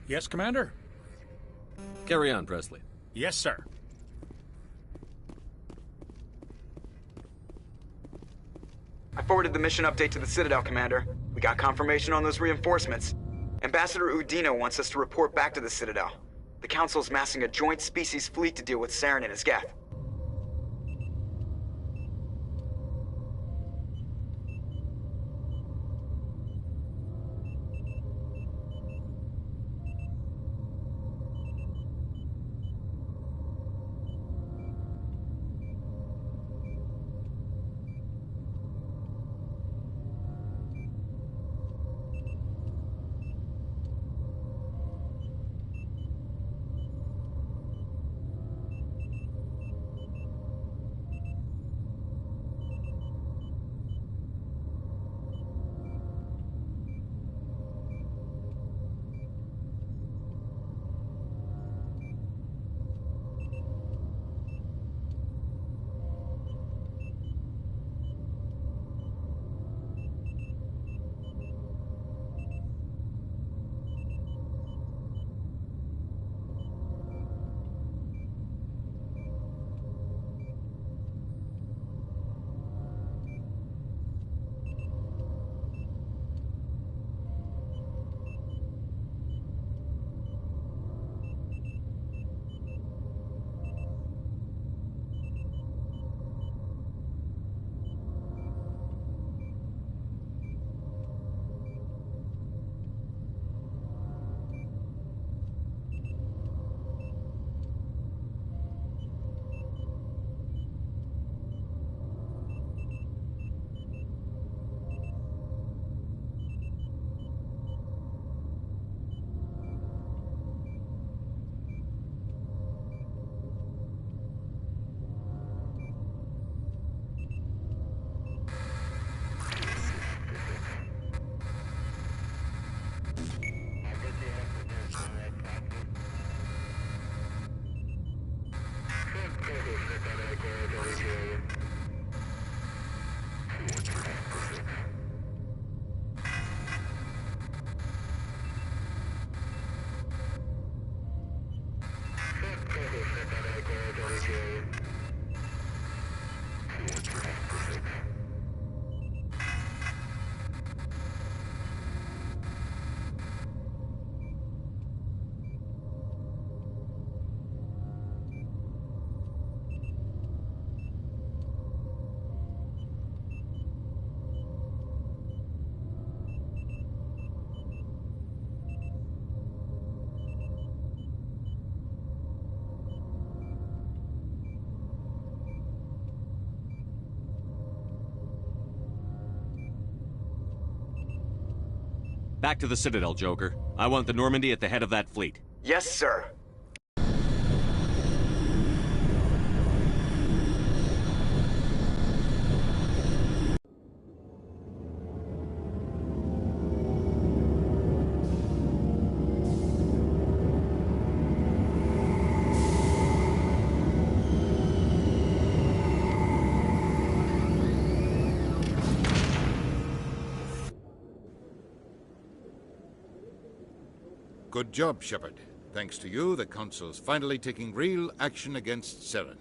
Yes, Commander? Carry on, Presley. Yes, sir. I forwarded the mission update to the Citadel, Commander. We got confirmation on those reinforcements. Ambassador Udino wants us to report back to the Citadel. The Council's massing a joint species fleet to deal with Saren and his Geth. Back to the Citadel, Joker. I want the Normandy at the head of that fleet. Yes, sir. Good job, Shepard. Thanks to you, the Council's finally taking real action against Saren.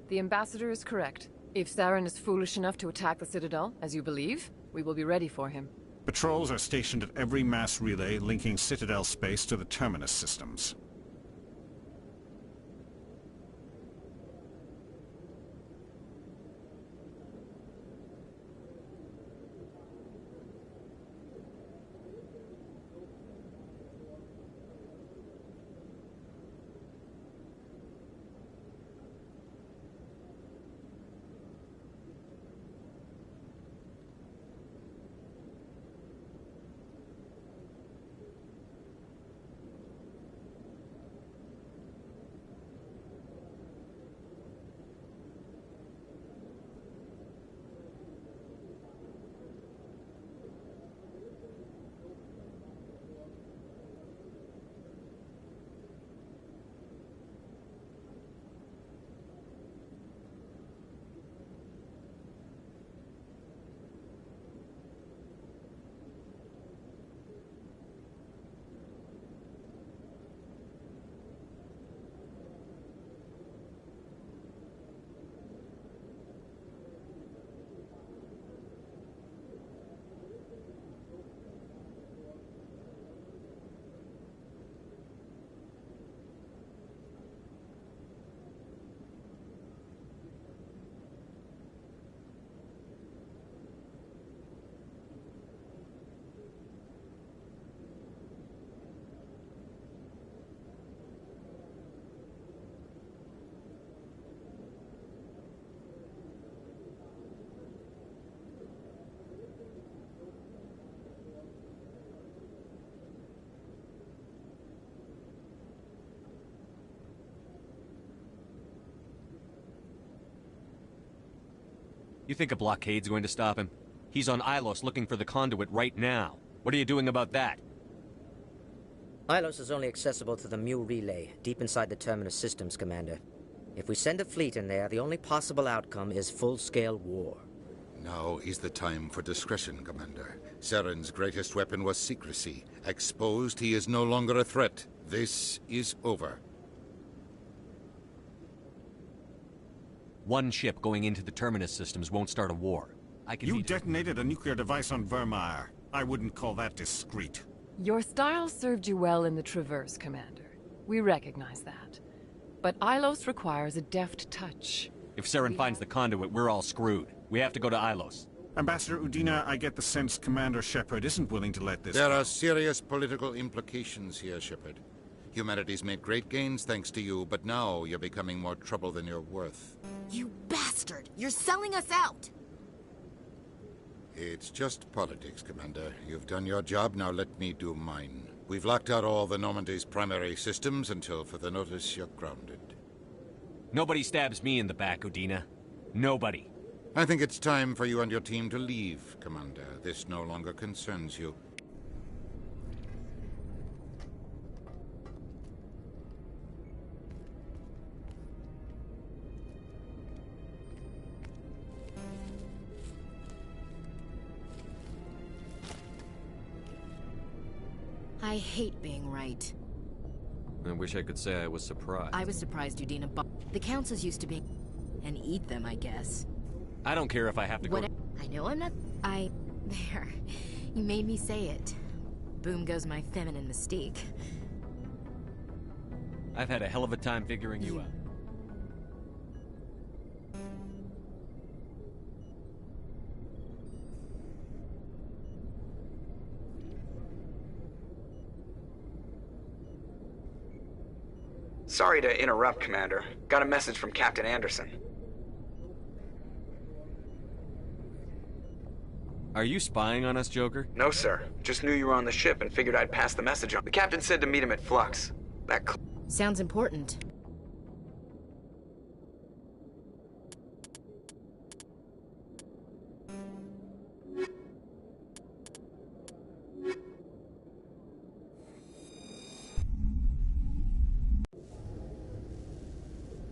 The Ambassador is correct. If Saren is foolish enough to attack the Citadel, as you believe, we will be ready for him. Patrols are stationed at every mass relay linking Citadel space to the Terminus systems. You think a blockade's going to stop him? He's on Ilos looking for the conduit right now. What are you doing about that? Ilos is only accessible to the Mu relay, deep inside the Terminus systems, Commander. If we send a fleet in there, the only possible outcome is full-scale war. Now is the time for discretion, Commander. Saren's greatest weapon was secrecy. Exposed, he is no longer a threat. This is over. One ship going into the Terminus systems won't start a war. You detonated a nuclear device on Vermeer. I wouldn't call that discreet. Your style served you well in the Traverse, Commander. We recognize that. But Ilos requires a deft touch. If Saren finds the conduit, we're all screwed. We have to go to Ilos. Ambassador Udina, I get the sense Commander Shepard isn't willing to let this... There are serious political implications here, Shepard. Humanity's made great gains thanks to you, but now you're becoming more trouble than you're worth. You bastard! You're selling us out! It's just politics, Commander. You've done your job, now let me do mine. We've locked out all the Normandy's primary systems until further notice you're grounded. Nobody stabs me in the back, Udina. Nobody. I think it's time for you and your team to leave, Commander. This no longer concerns you. I hate being right. I wish I could say I was surprised. I was surprised Udina the councils used to be... and eat them, I guess. I don't care if I have to go... I know I'm not... There. You made me say it. Boom goes my feminine mystique. I've had a hell of a time figuring you out. Sorry to interrupt, Commander. Got a message from Captain Anderson. Are you spying on us, Joker? No, sir. Just knew you were on the ship and figured I'd pass the message on. The captain said to meet him at Flux. That sounds important.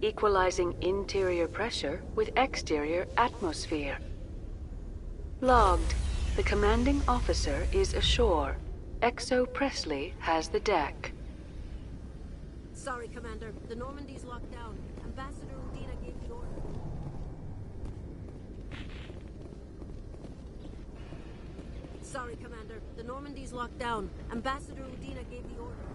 Equalizing interior pressure with exterior atmosphere. Logged. The commanding officer is ashore. Exo Presley has the deck. Sorry, Commander. The Normandy's locked down. Ambassador Udina gave the order. Sorry, Commander. The Normandy's locked down. Ambassador Udina gave the order.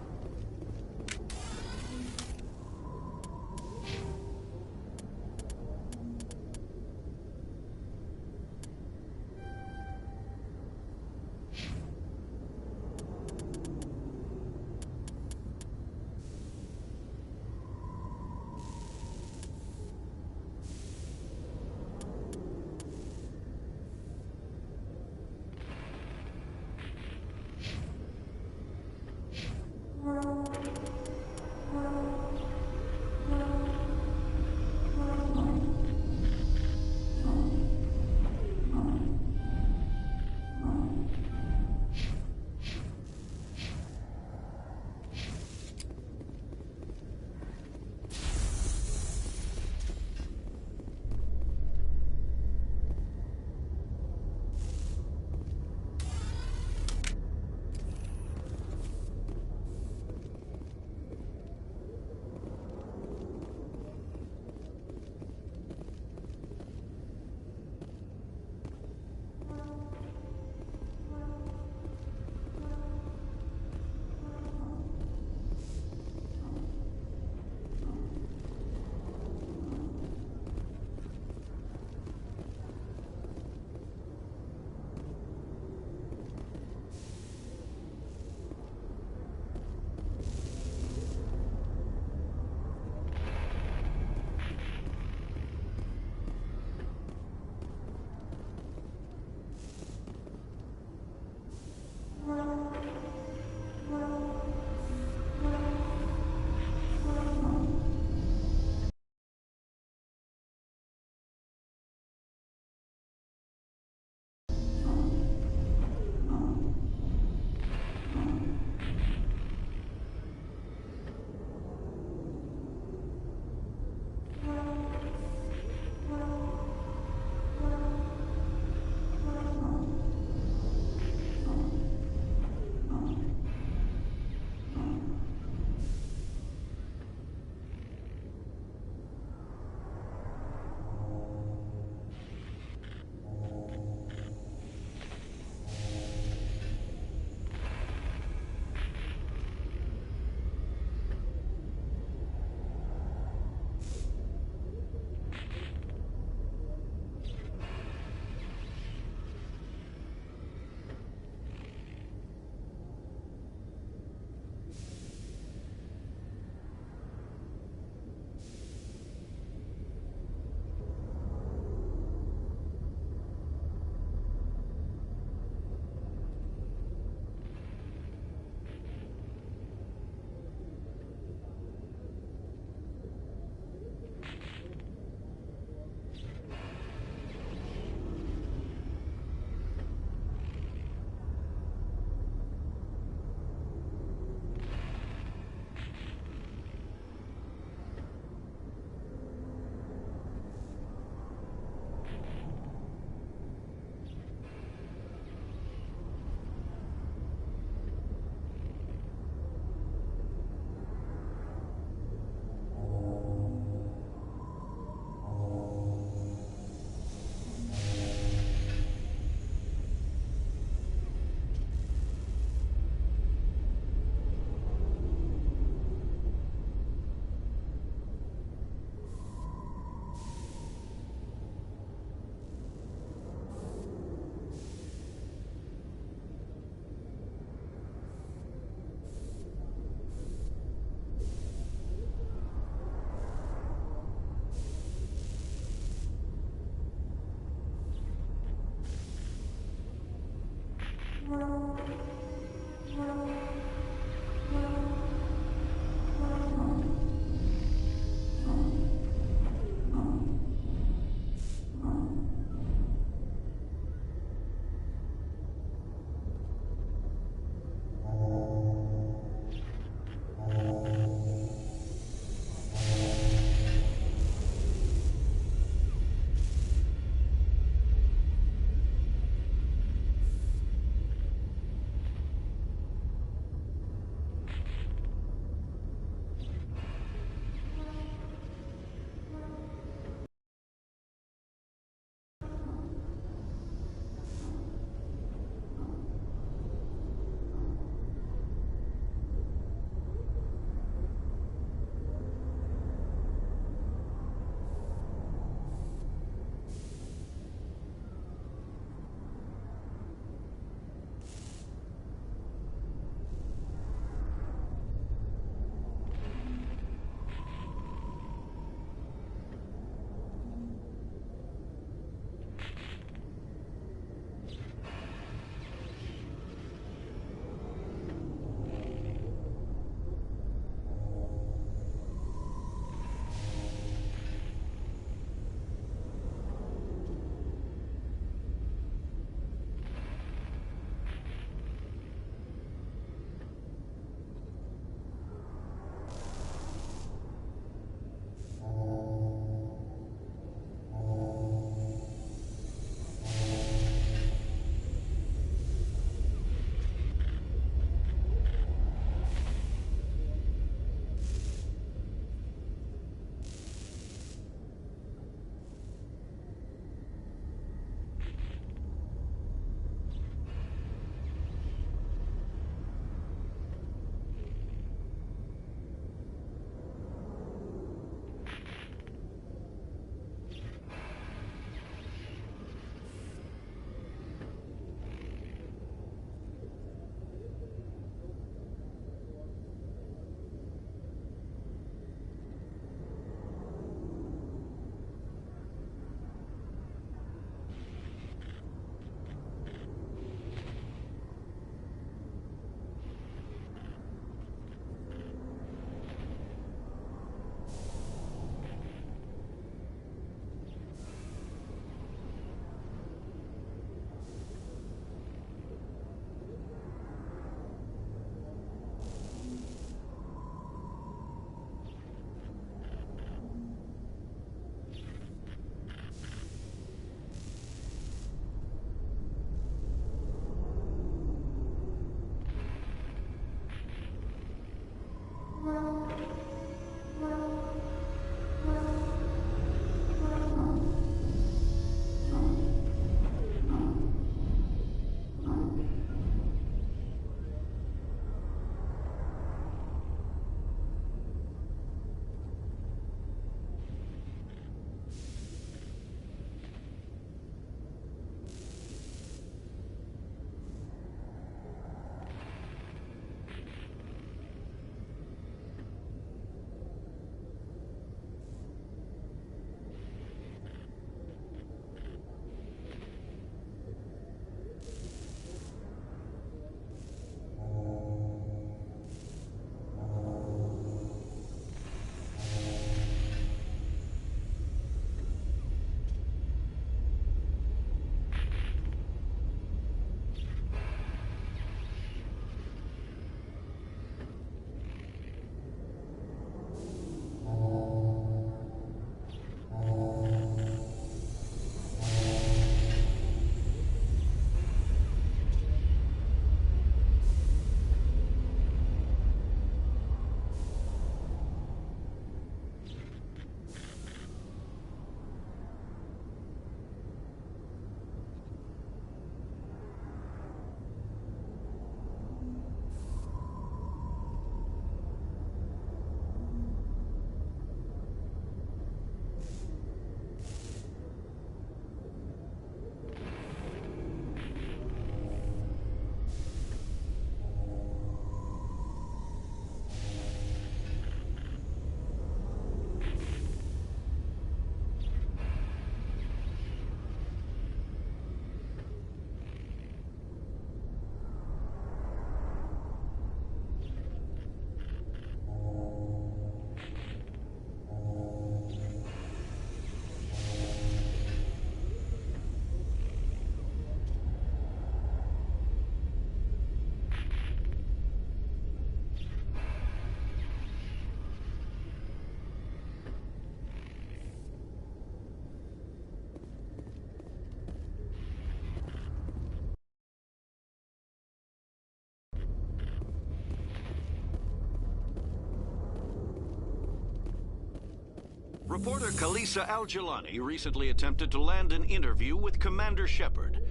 Reporter Khalisa Al-Jilani recently attempted to land an interview with Commander Shepard.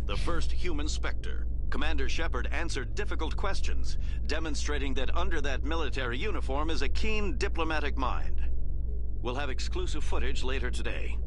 The first human Spectre. Commander Shepard answered difficult questions, demonstrating that under that military uniform is a keen diplomatic mind. We'll have exclusive footage later today.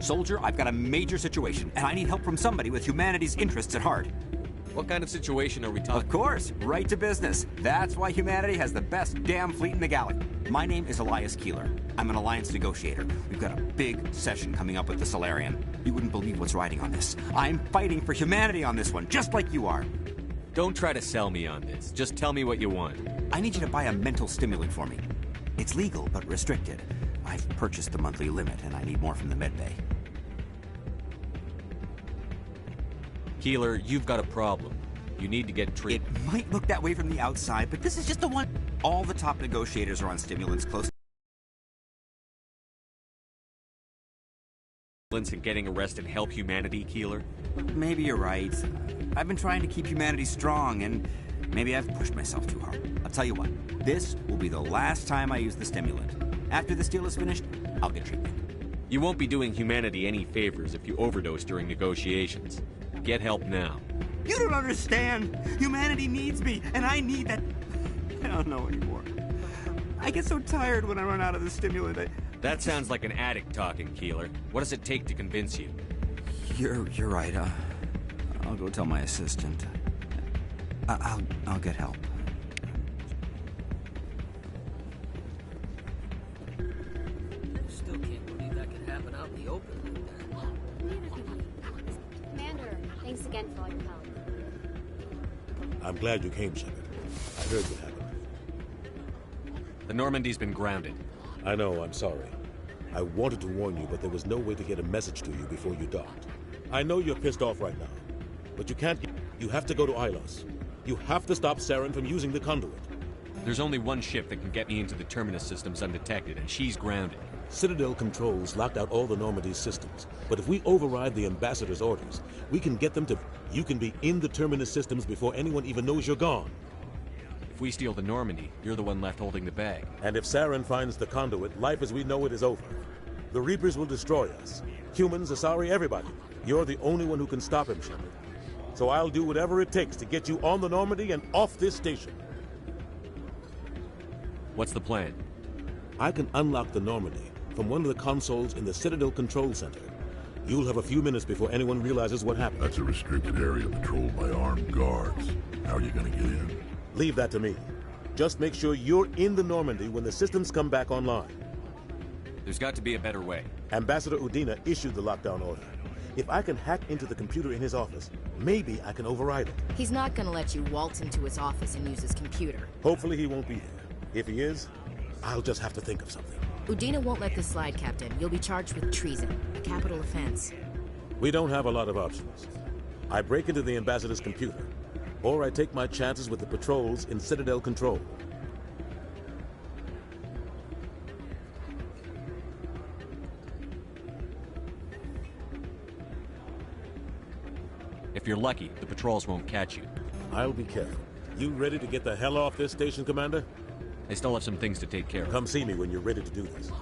Soldier, I've got a major situation, and I need help from somebody with humanity's interests at heart. What kind of situation are we talking? Of course, right to business. That's why humanity has the best damn fleet in the galaxy. My name is Elias Keeler. I'm an alliance negotiator. We've got a big session coming up with the Solarian. You wouldn't believe what's riding on this. I'm fighting for humanity on this one, just like you are. Don't try to sell me on this. Just tell me what you want. I need you to buy a mental stimulant for me. It's legal, but restricted. I've purchased the monthly limit, and I need more from the medbay. Keeler, you've got a problem. You need to get treated. It might look that way from the outside, but this is just the one. All the top negotiators are on stimulants close. And getting arrested help humanity, Keeler? Maybe you're right. I've been trying to keep humanity strong, and maybe I've pushed myself too hard. I'll tell you what, this will be the last time I use the stimulant. After this deal is finished, I'll get treatment. You won't be doing humanity any favors if you overdose during negotiations. Get help now. You don't understand. Humanity needs me, and I need that. I don't know anymore. I get so tired when I run out of the stimulant. That sounds like an addict talking, Keeler. What does it take to convince you? You're right. I'll go tell my assistant. I'll get help. Still can't believe that could happen out in the open like that. Commander, thanks again for all your help. I'm glad you came, Shepard. I heard what happened. The Normandy's been grounded. I know, I'm sorry. I wanted to warn you, but there was no way to get a message to you before you docked. I know you're pissed off right now, but you can't. You have to go to Ilos. You have to stop Saren from using the conduit. There's only one ship that can get me into the Terminus systems undetected, and she's grounded. Citadel controls locked out all the Normandy's systems, but if we override the Ambassador's orders, we can get them to... You can be in the Terminus systems before anyone even knows you're gone. If we steal the Normandy, you're the one left holding the bag. And if Saren finds the conduit, life as we know it is over. The Reapers will destroy us. Humans, Asari, everybody. You're the only one who can stop him, Shepard. So I'll do whatever it takes to get you on the Normandy and off this station. What's the plan? I can unlock the Normandy from one of the consoles in the Citadel Control Center. You'll have a few minutes before anyone realizes what happened. That's a restricted area patrolled by armed guards. How are you gonna get in? Leave that to me. Just make sure you're in the Normandy when the systems come back online. There's got to be a better way. Ambassador Udina issued the lockdown order. If I can hack into the computer in his office, maybe I can override it. He's not gonna let you waltz into his office and use his computer. Hopefully he won't be there. If he is, I'll just have to think of something. Udina won't let this slide, Captain. You'll be charged with treason, a capital offense. We don't have a lot of options. I break into the Ambassador's computer, or I take my chances with the patrols in Citadel Control. If you're lucky, the patrols won't catch you. I'll be careful. You ready to get the hell off this station, Commander? I still have some things to take care of. Come see me when you're ready to do this.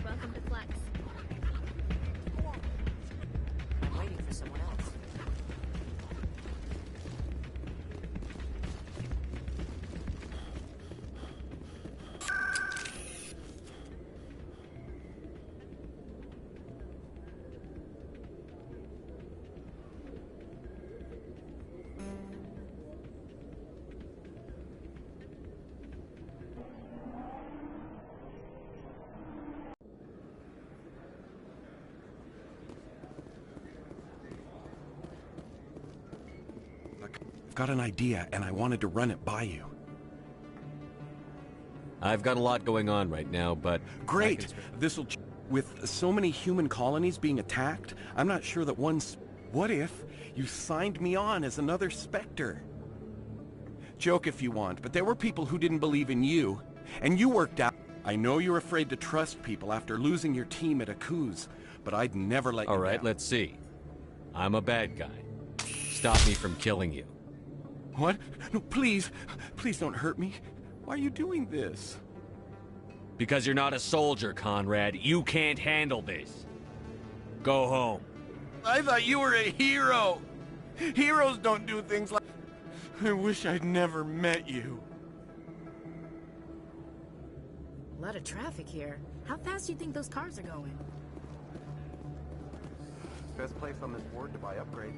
welcome to Flex. I'm waiting for someone else. Got an idea, and I wanted to run it by you. I've got a lot going on right now, but... Great! This'll... With so many human colonies being attacked, I'm not sure that one's... What if you signed me on as another Spectre? Joke if you want, but there were people who didn't believe in you, and you worked out. I know you're afraid to trust people after losing your team at Akuz, but I'd never let you down. All right, let's see. I'm a bad guy. Stop me from killing you. What? No, please. Please don't hurt me. Why are you doing this? Because you're not a soldier, Conrad. You can't handle this. Go home. I thought you were a hero. Heroes don't do things like... I wish I'd never met you. A lot of traffic here. How fast do you think those cars are going? Best place on this board to buy upgrades.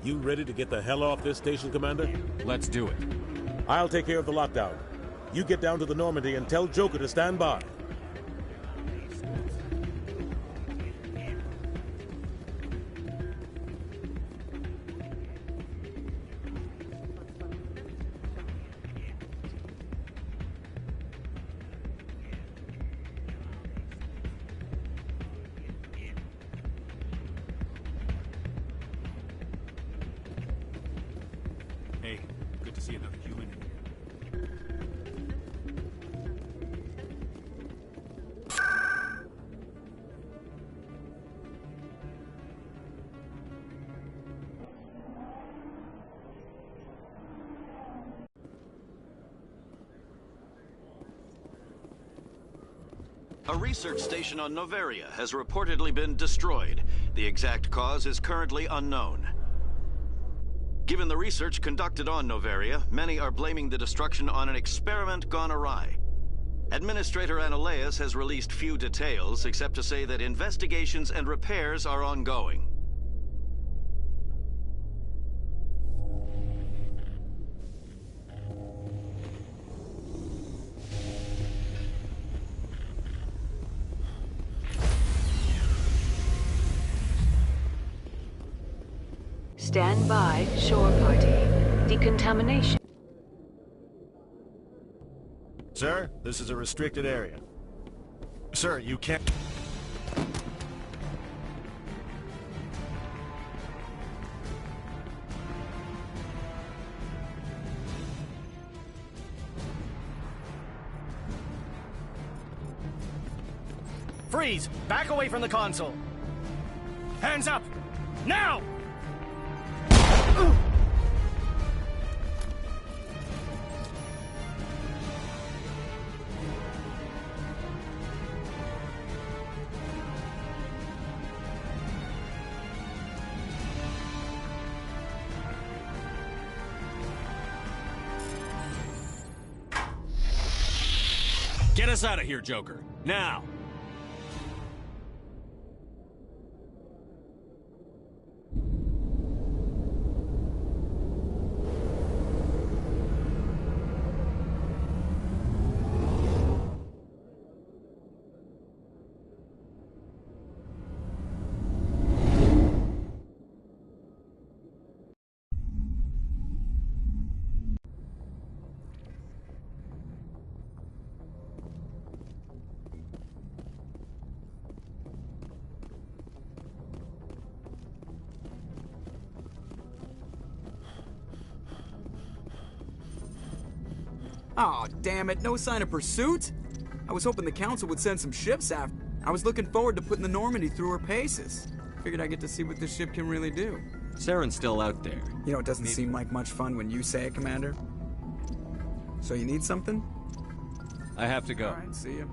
You ready to get the hell off this station, Commander? Let's do it. I'll take care of the lockdown. You get down to the Normandy and tell Joker to stand by. Hey, good to see another human in here. A research station on Noveria has reportedly been destroyed. The exact cause is currently unknown. Given the research conducted on Noveria, many are blaming the destruction on an experiment gone awry. Administrator Analeas has released few details, except to say that investigations and repairs are ongoing. Stand by, shore party. Decontamination. Sir, this is a restricted area. Sir, you can't... Freeze! Back away from the console! Hands up! Now! Get us out of here, Joker. Now! Oh, damn it, no sign of pursuit? I was hoping the Council would send some ships after. I was looking forward to putting the Normandy through her paces. Figured I'd get to see what this ship can really do. Saren's still out there. You know, it doesn't seem like much fun when you say it, Commander. So you need something? I have to go. All right, see you.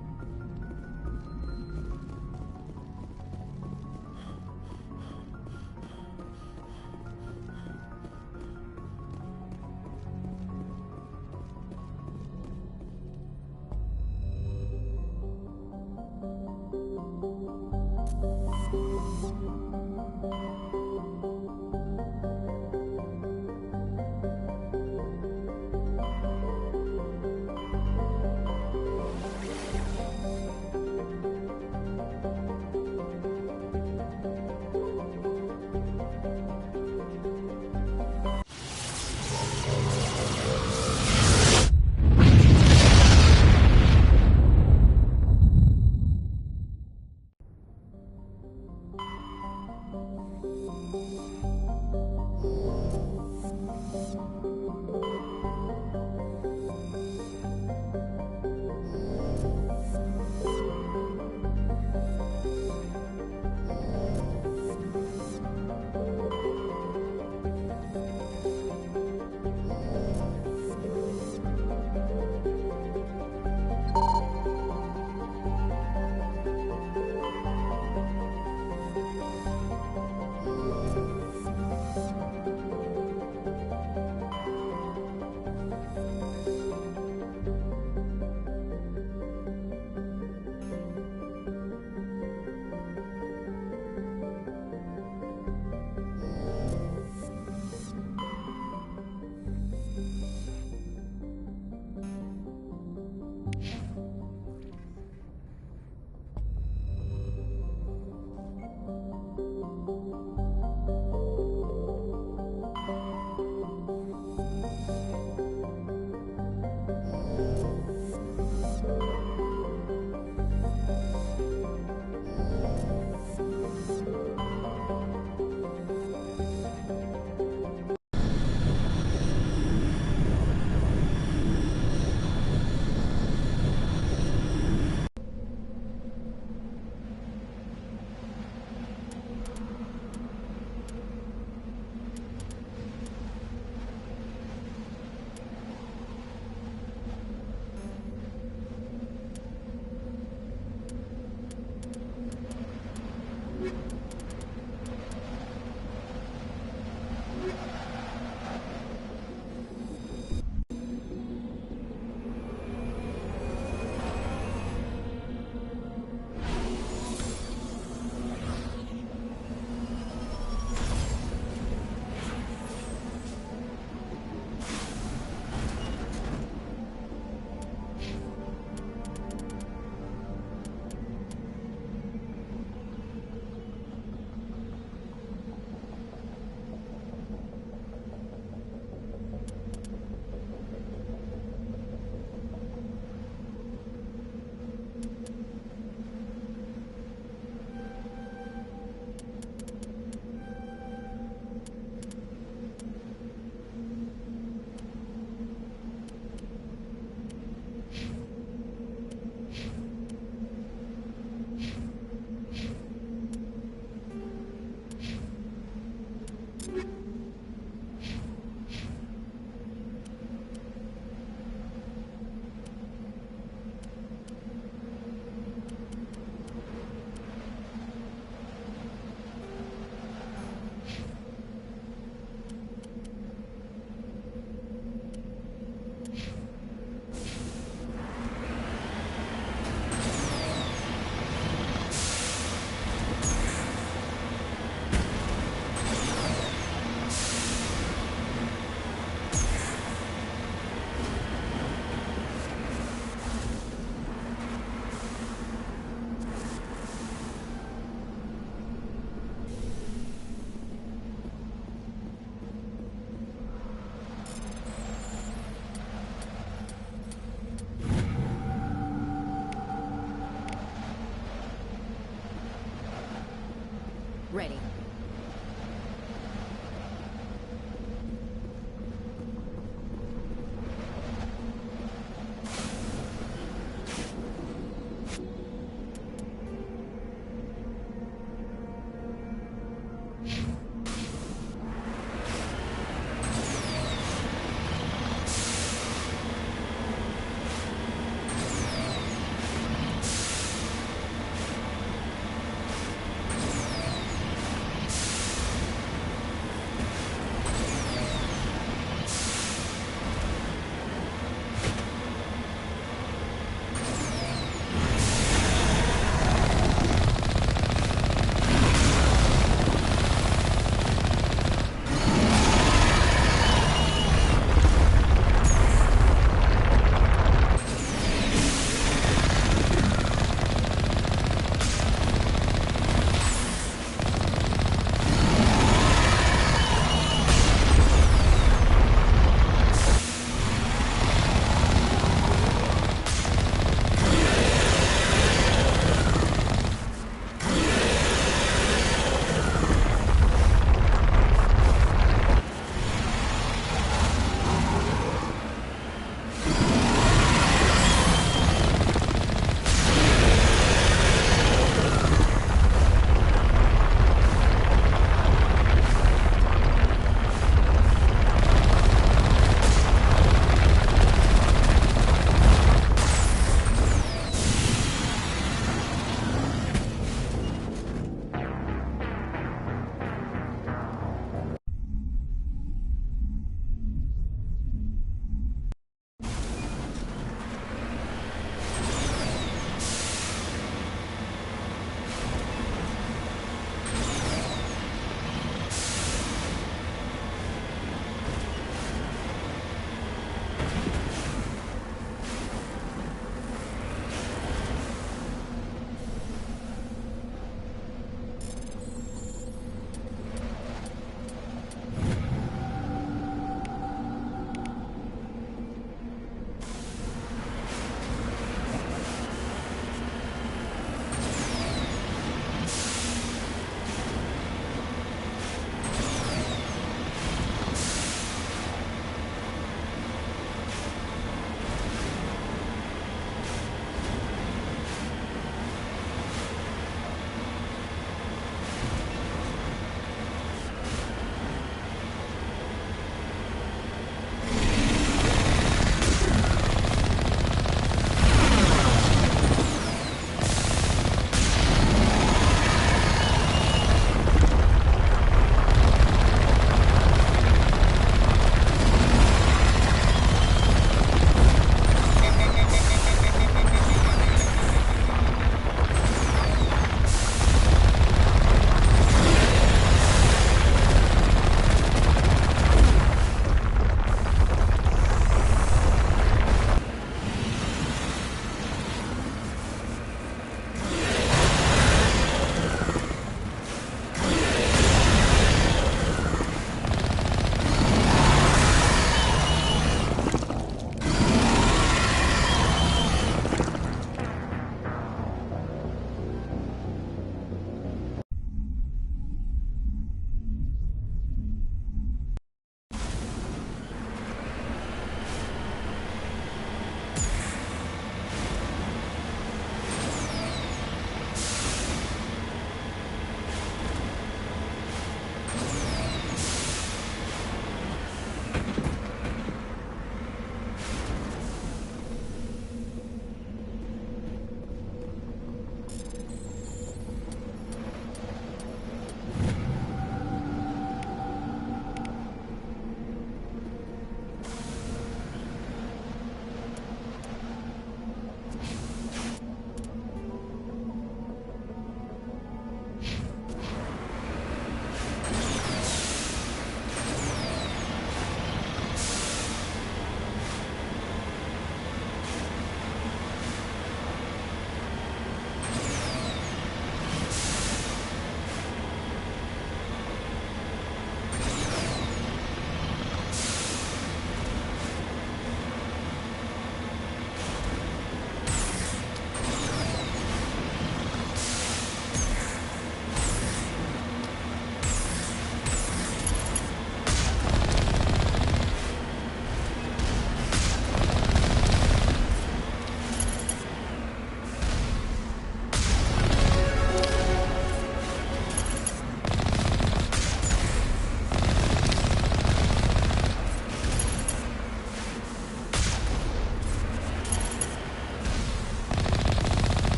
Ready.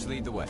Please lead the way.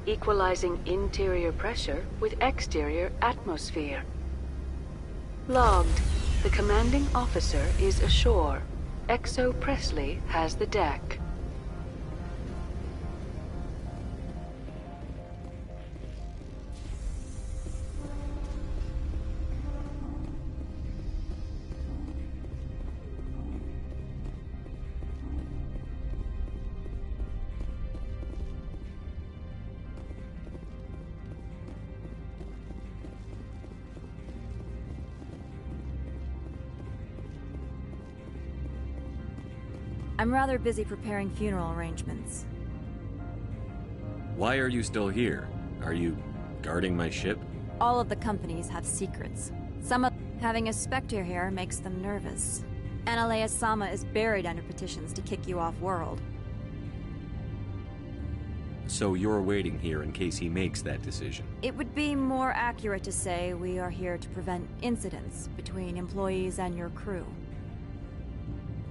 equalizing interior pressure with exterior atmosphere. Logged. The commanding officer is ashore. Exo Presley has the deck. I'm rather busy preparing funeral arrangements. Why are you still here? Are you guarding my ship? All of the companies have secrets. Having a Spectre here makes them nervous. Analea-sama is buried under petitions to kick you off-world. So you're waiting here in case he makes that decision? It would be more accurate to say we are here to prevent incidents between employees and your crew.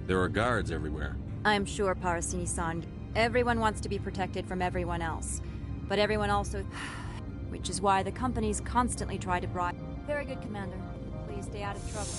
There are guards everywhere. I'm sure, Parasini-san. Everyone wants to be protected from everyone else. But everyone also... which is why the companies constantly try to bribe... Very good, Commander. Please stay out of trouble.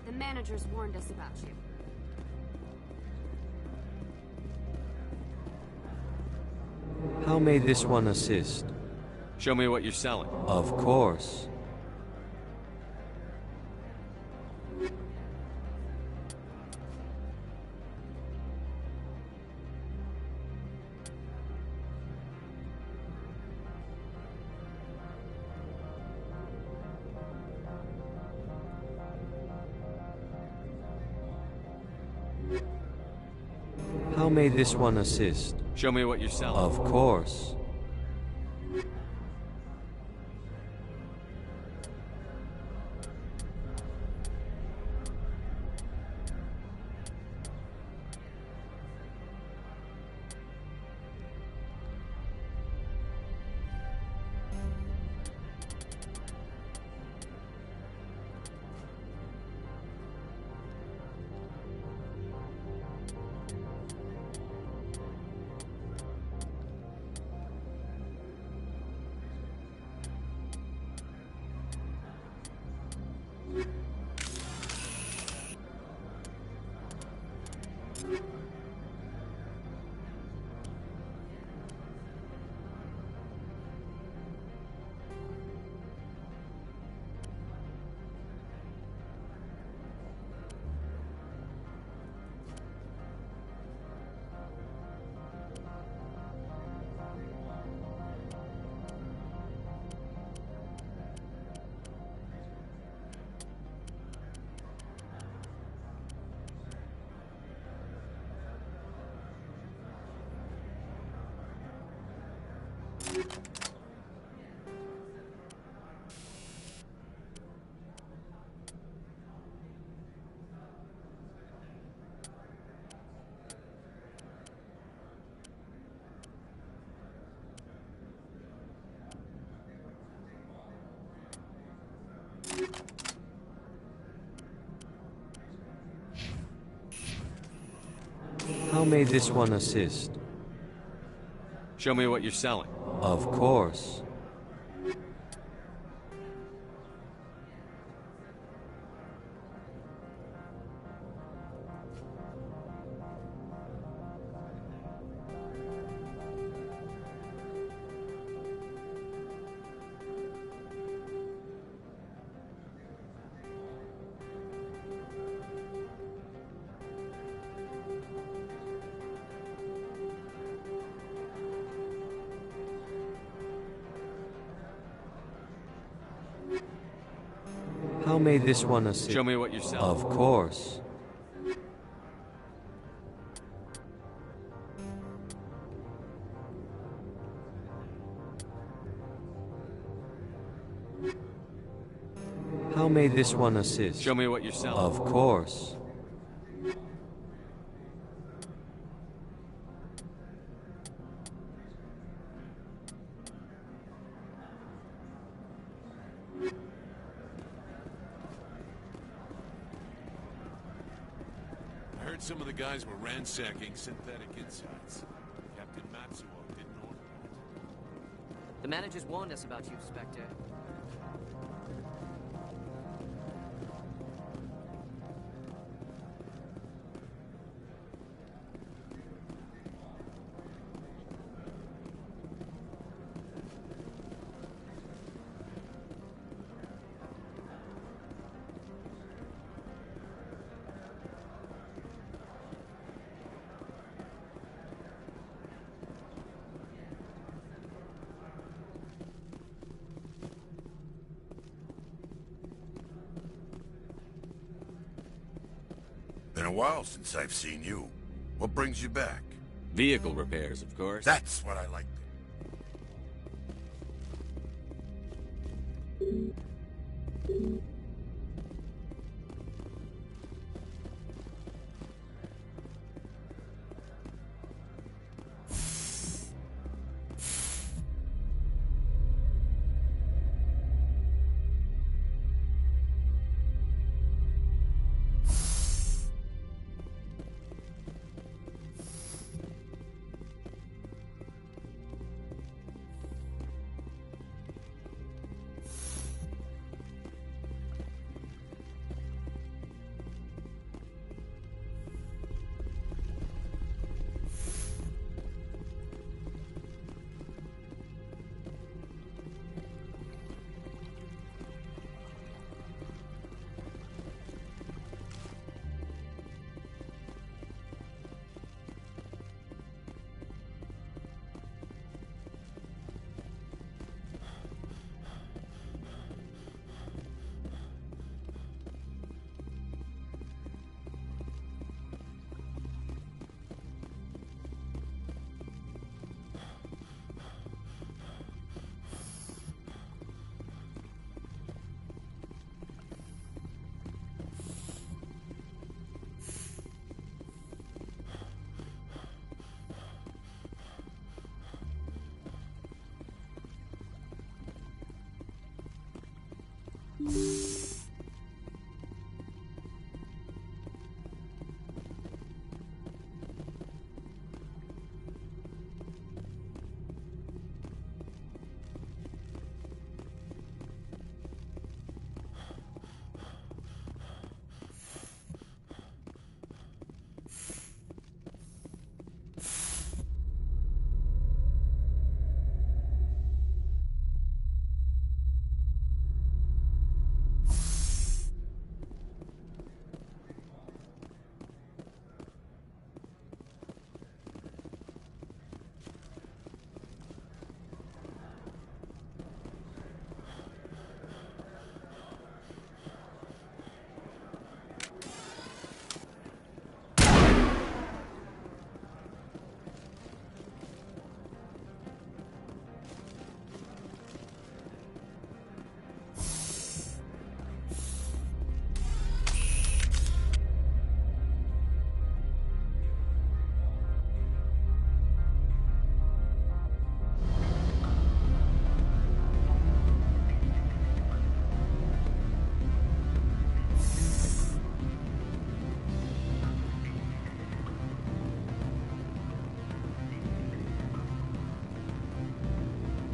The managers warned us about you. How may this one assist? Show me what you're selling. Of course. How may this one assist? Show me what you're selling. Of course. How may this one assist? Show me what you're selling. Of course. How may this one assist? Show me what you're selling. Of course. How may this one assist? Show me what you're selling. Of course. I heard some of the guys were ransacking synthetic insides. Captain Matsuo didn't order that. The managers warned us about you, Spectre. Been a while since I've seen you. What brings you back? Vehicle repairs, of course. That's what I like.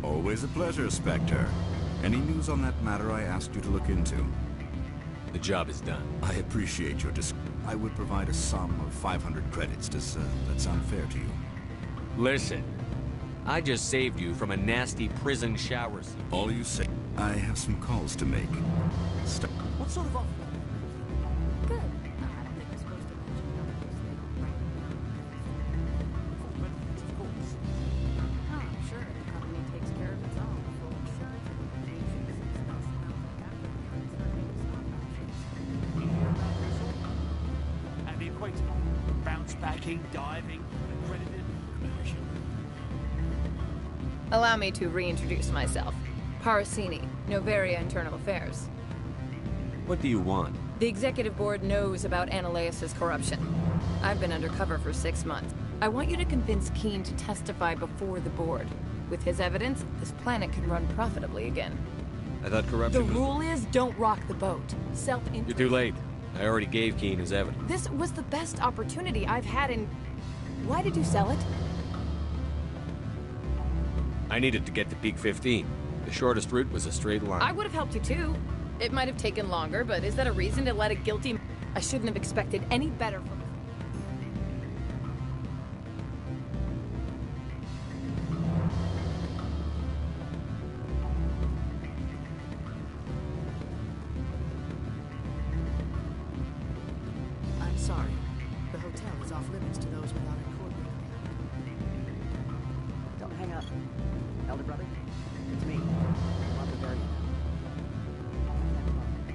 Always a pleasure, Spectre. Any news on that matter I asked you to look into? The job is done. I appreciate your I would provide a sum of 500 credits. Does that sound fair to you? Listen, I just saved you from a nasty prison shower scene. All you say. I have some calls to make. What sort of offer? Good. I don't think we're supposed to mention Of course. Oh, I'm sure the company takes care of its own. Full insurance and Backpacking, diving, accredited. Allow me to reintroduce myself. Parasini, Novaria Internal Affairs. What do you want? The executive board knows about Ananias' corruption. I've been undercover for 6 months. I want you to convince Keene to testify before the board. With his evidence, this planet can run profitably again. I thought corruption The rule is, don't rock the boat. Self-interest. You're too late. I already gave Keene his evidence. This was the best opportunity I've had in... Why did you sell it? I needed to get to Peak 15. The shortest route was a straight line. I would have helped you too. It might have taken longer, but is that a reason to let a guilty... I shouldn't have expected any better from... I'm sorry. The hotel is off limits to those without a corporate account. Don't hang up. Elder brother, it's me. I'm on the very now.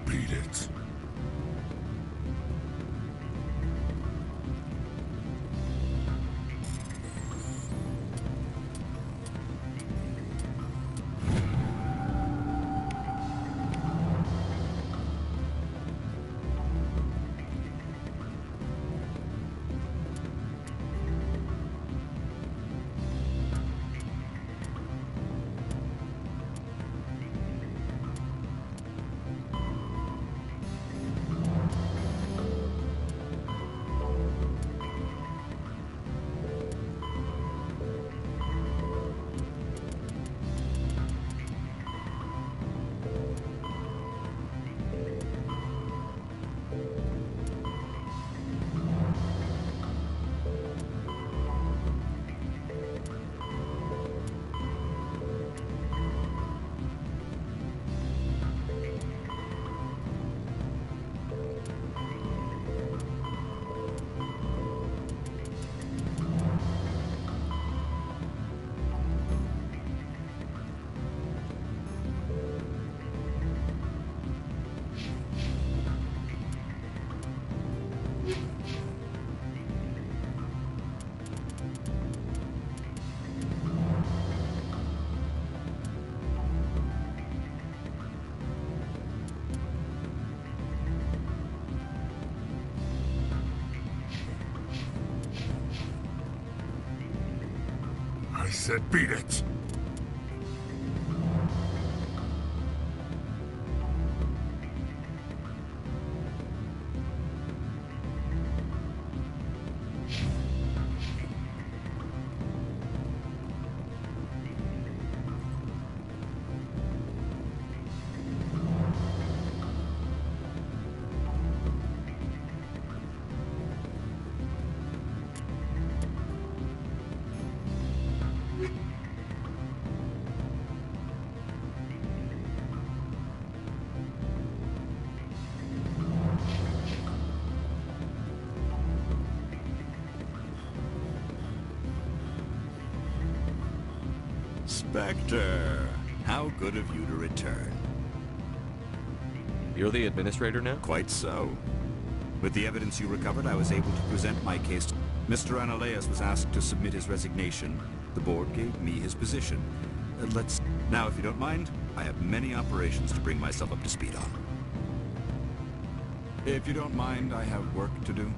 Beat it. I said beat it! Spectre, how good of you to return. You're the administrator now? Quite so. With the evidence you recovered, I was able to present my case. Mr. Ananias was asked to submit his resignation. The board gave me his position. Now, if you don't mind, I have many operations to bring myself up to speed on. If you don't mind, I have work to do.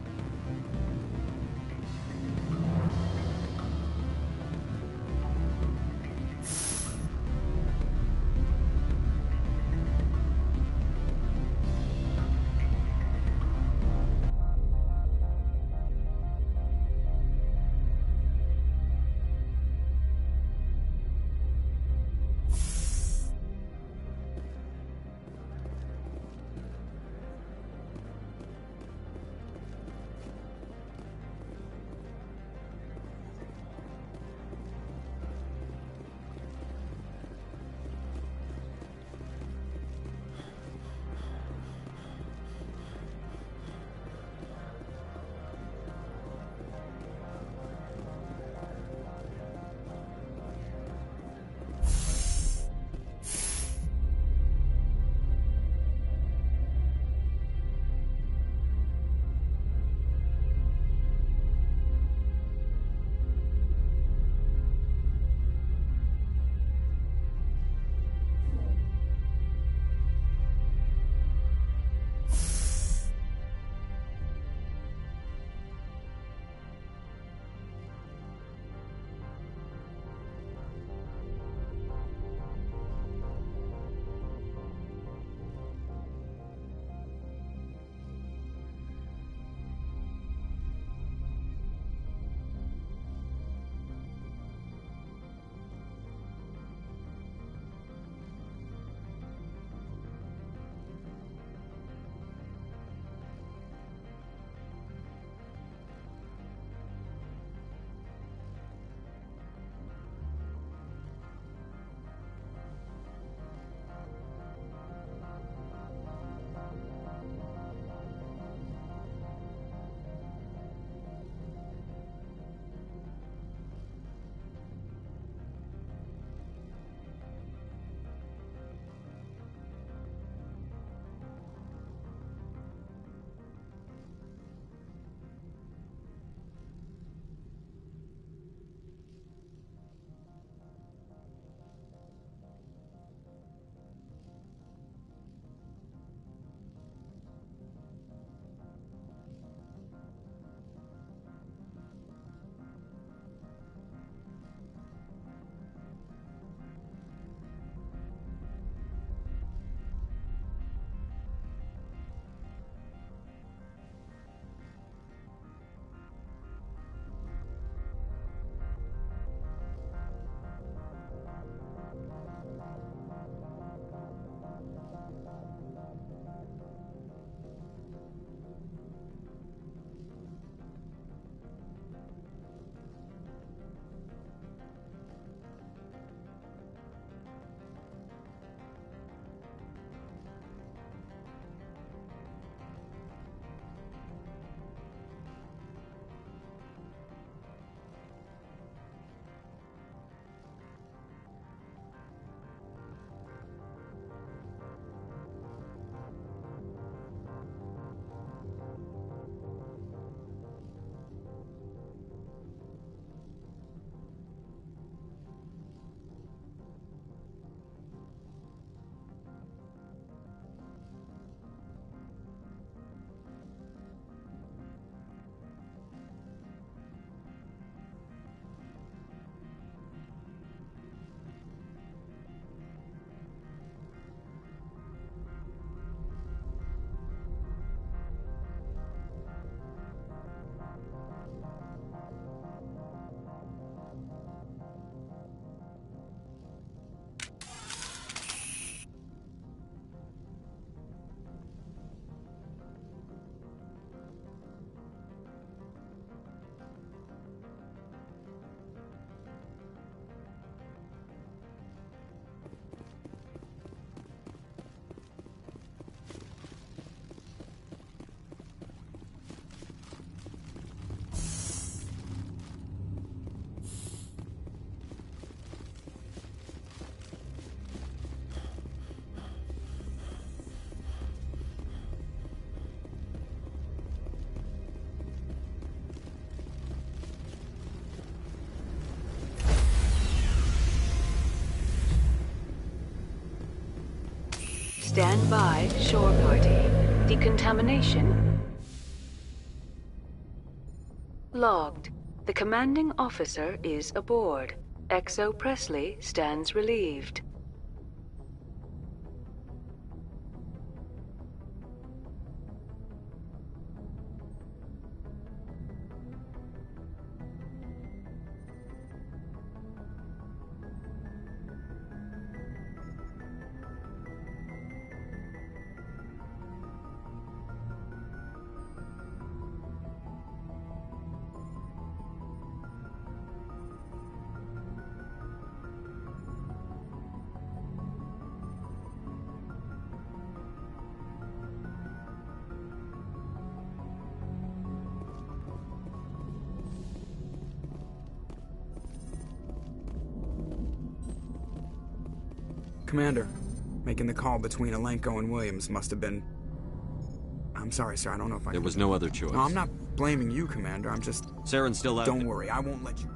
Stand by, shore party. Decontamination logged. The commanding officer is aboard. XO Presley stands relieved. Commander, making the call between Alenko and Williams must have been... I'm sorry, sir, I don't know if I... There was no other choice. No, I'm not blaming you, Commander, I'm just... Saren's still out Don't there. worry, I won't let you...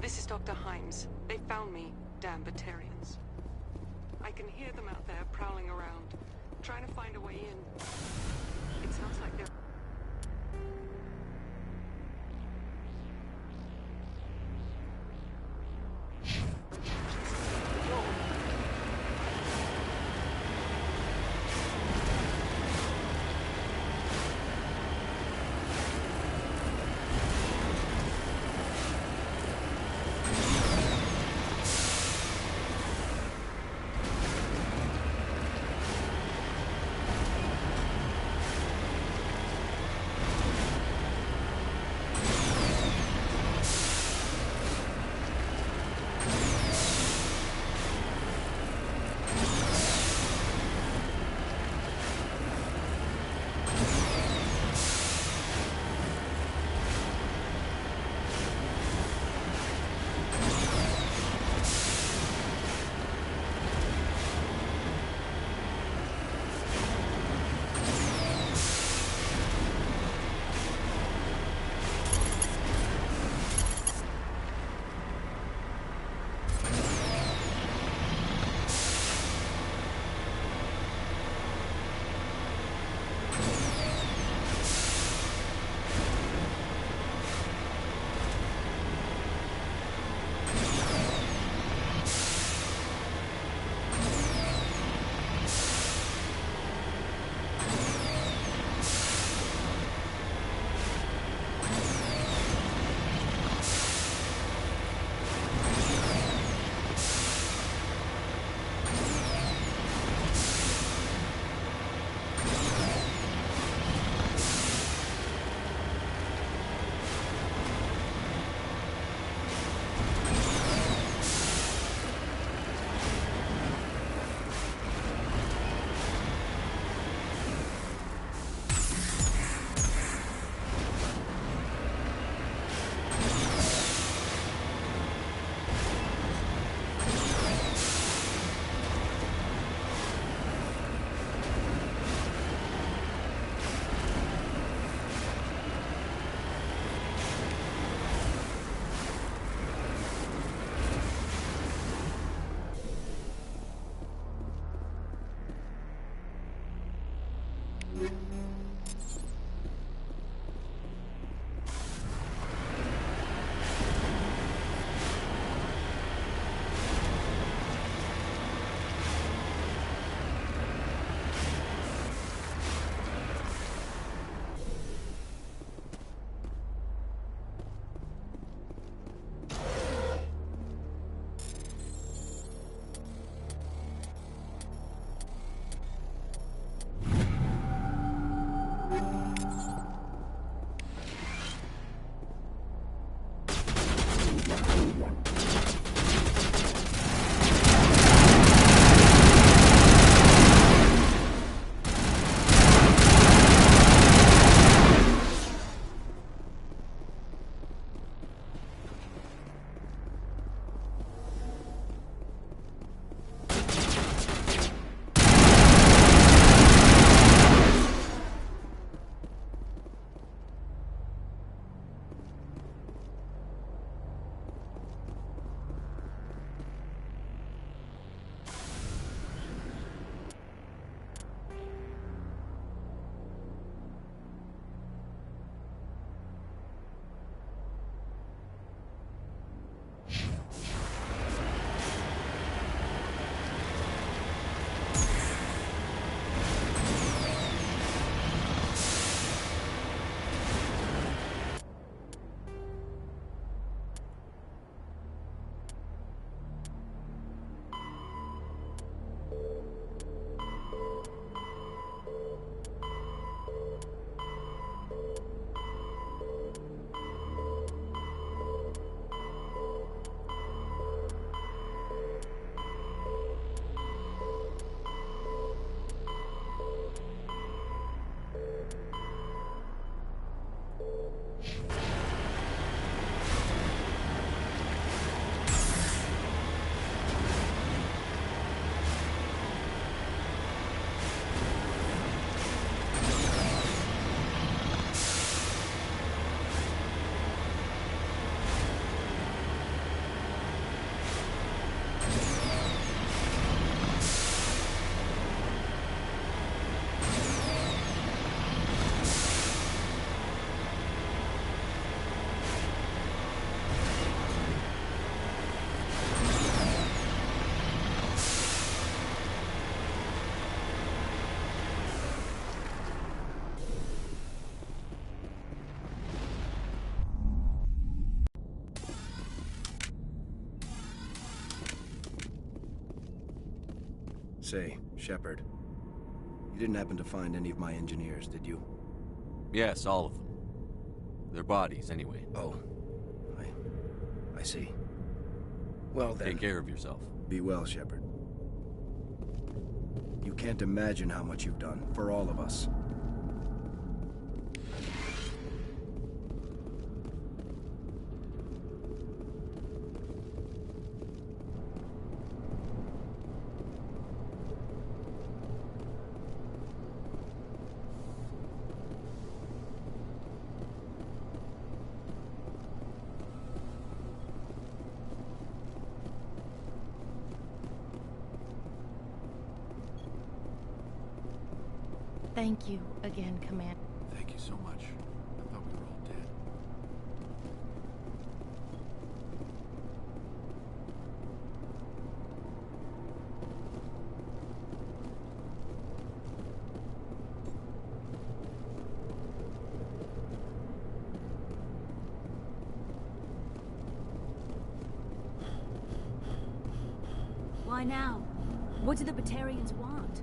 This is Dr. Himes. They found me, damn Batarians. I can hear them out there prowling around, trying to find a way in. It sounds like they're... Say, Shepard, you didn't happen to find any of my engineers, did you? Yes, all of them. Their bodies, anyway. Oh. I see. Well then... Take care of yourself. Be well, Shepard. You can't imagine how much you've done, for all of us. Thank you again, Commander. Thank you so much. I thought we were all dead. Why now? What do the Batarians want?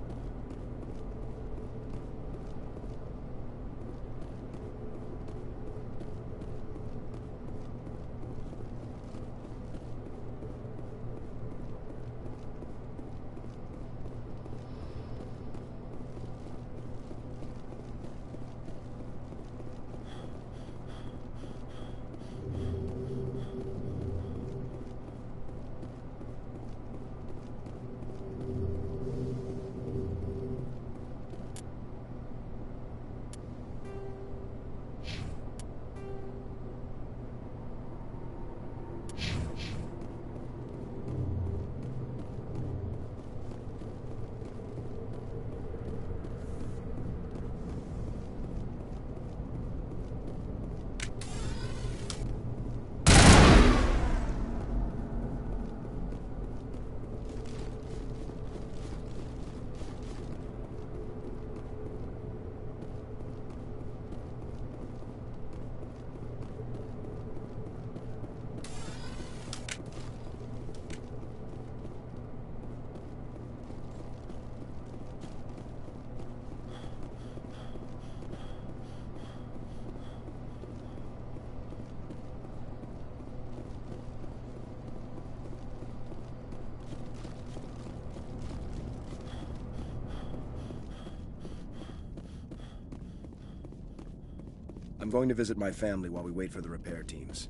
I'm going to visit my family while we wait for the repair teams.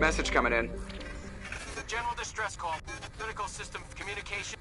Message coming in. General distress call. Critical system communication.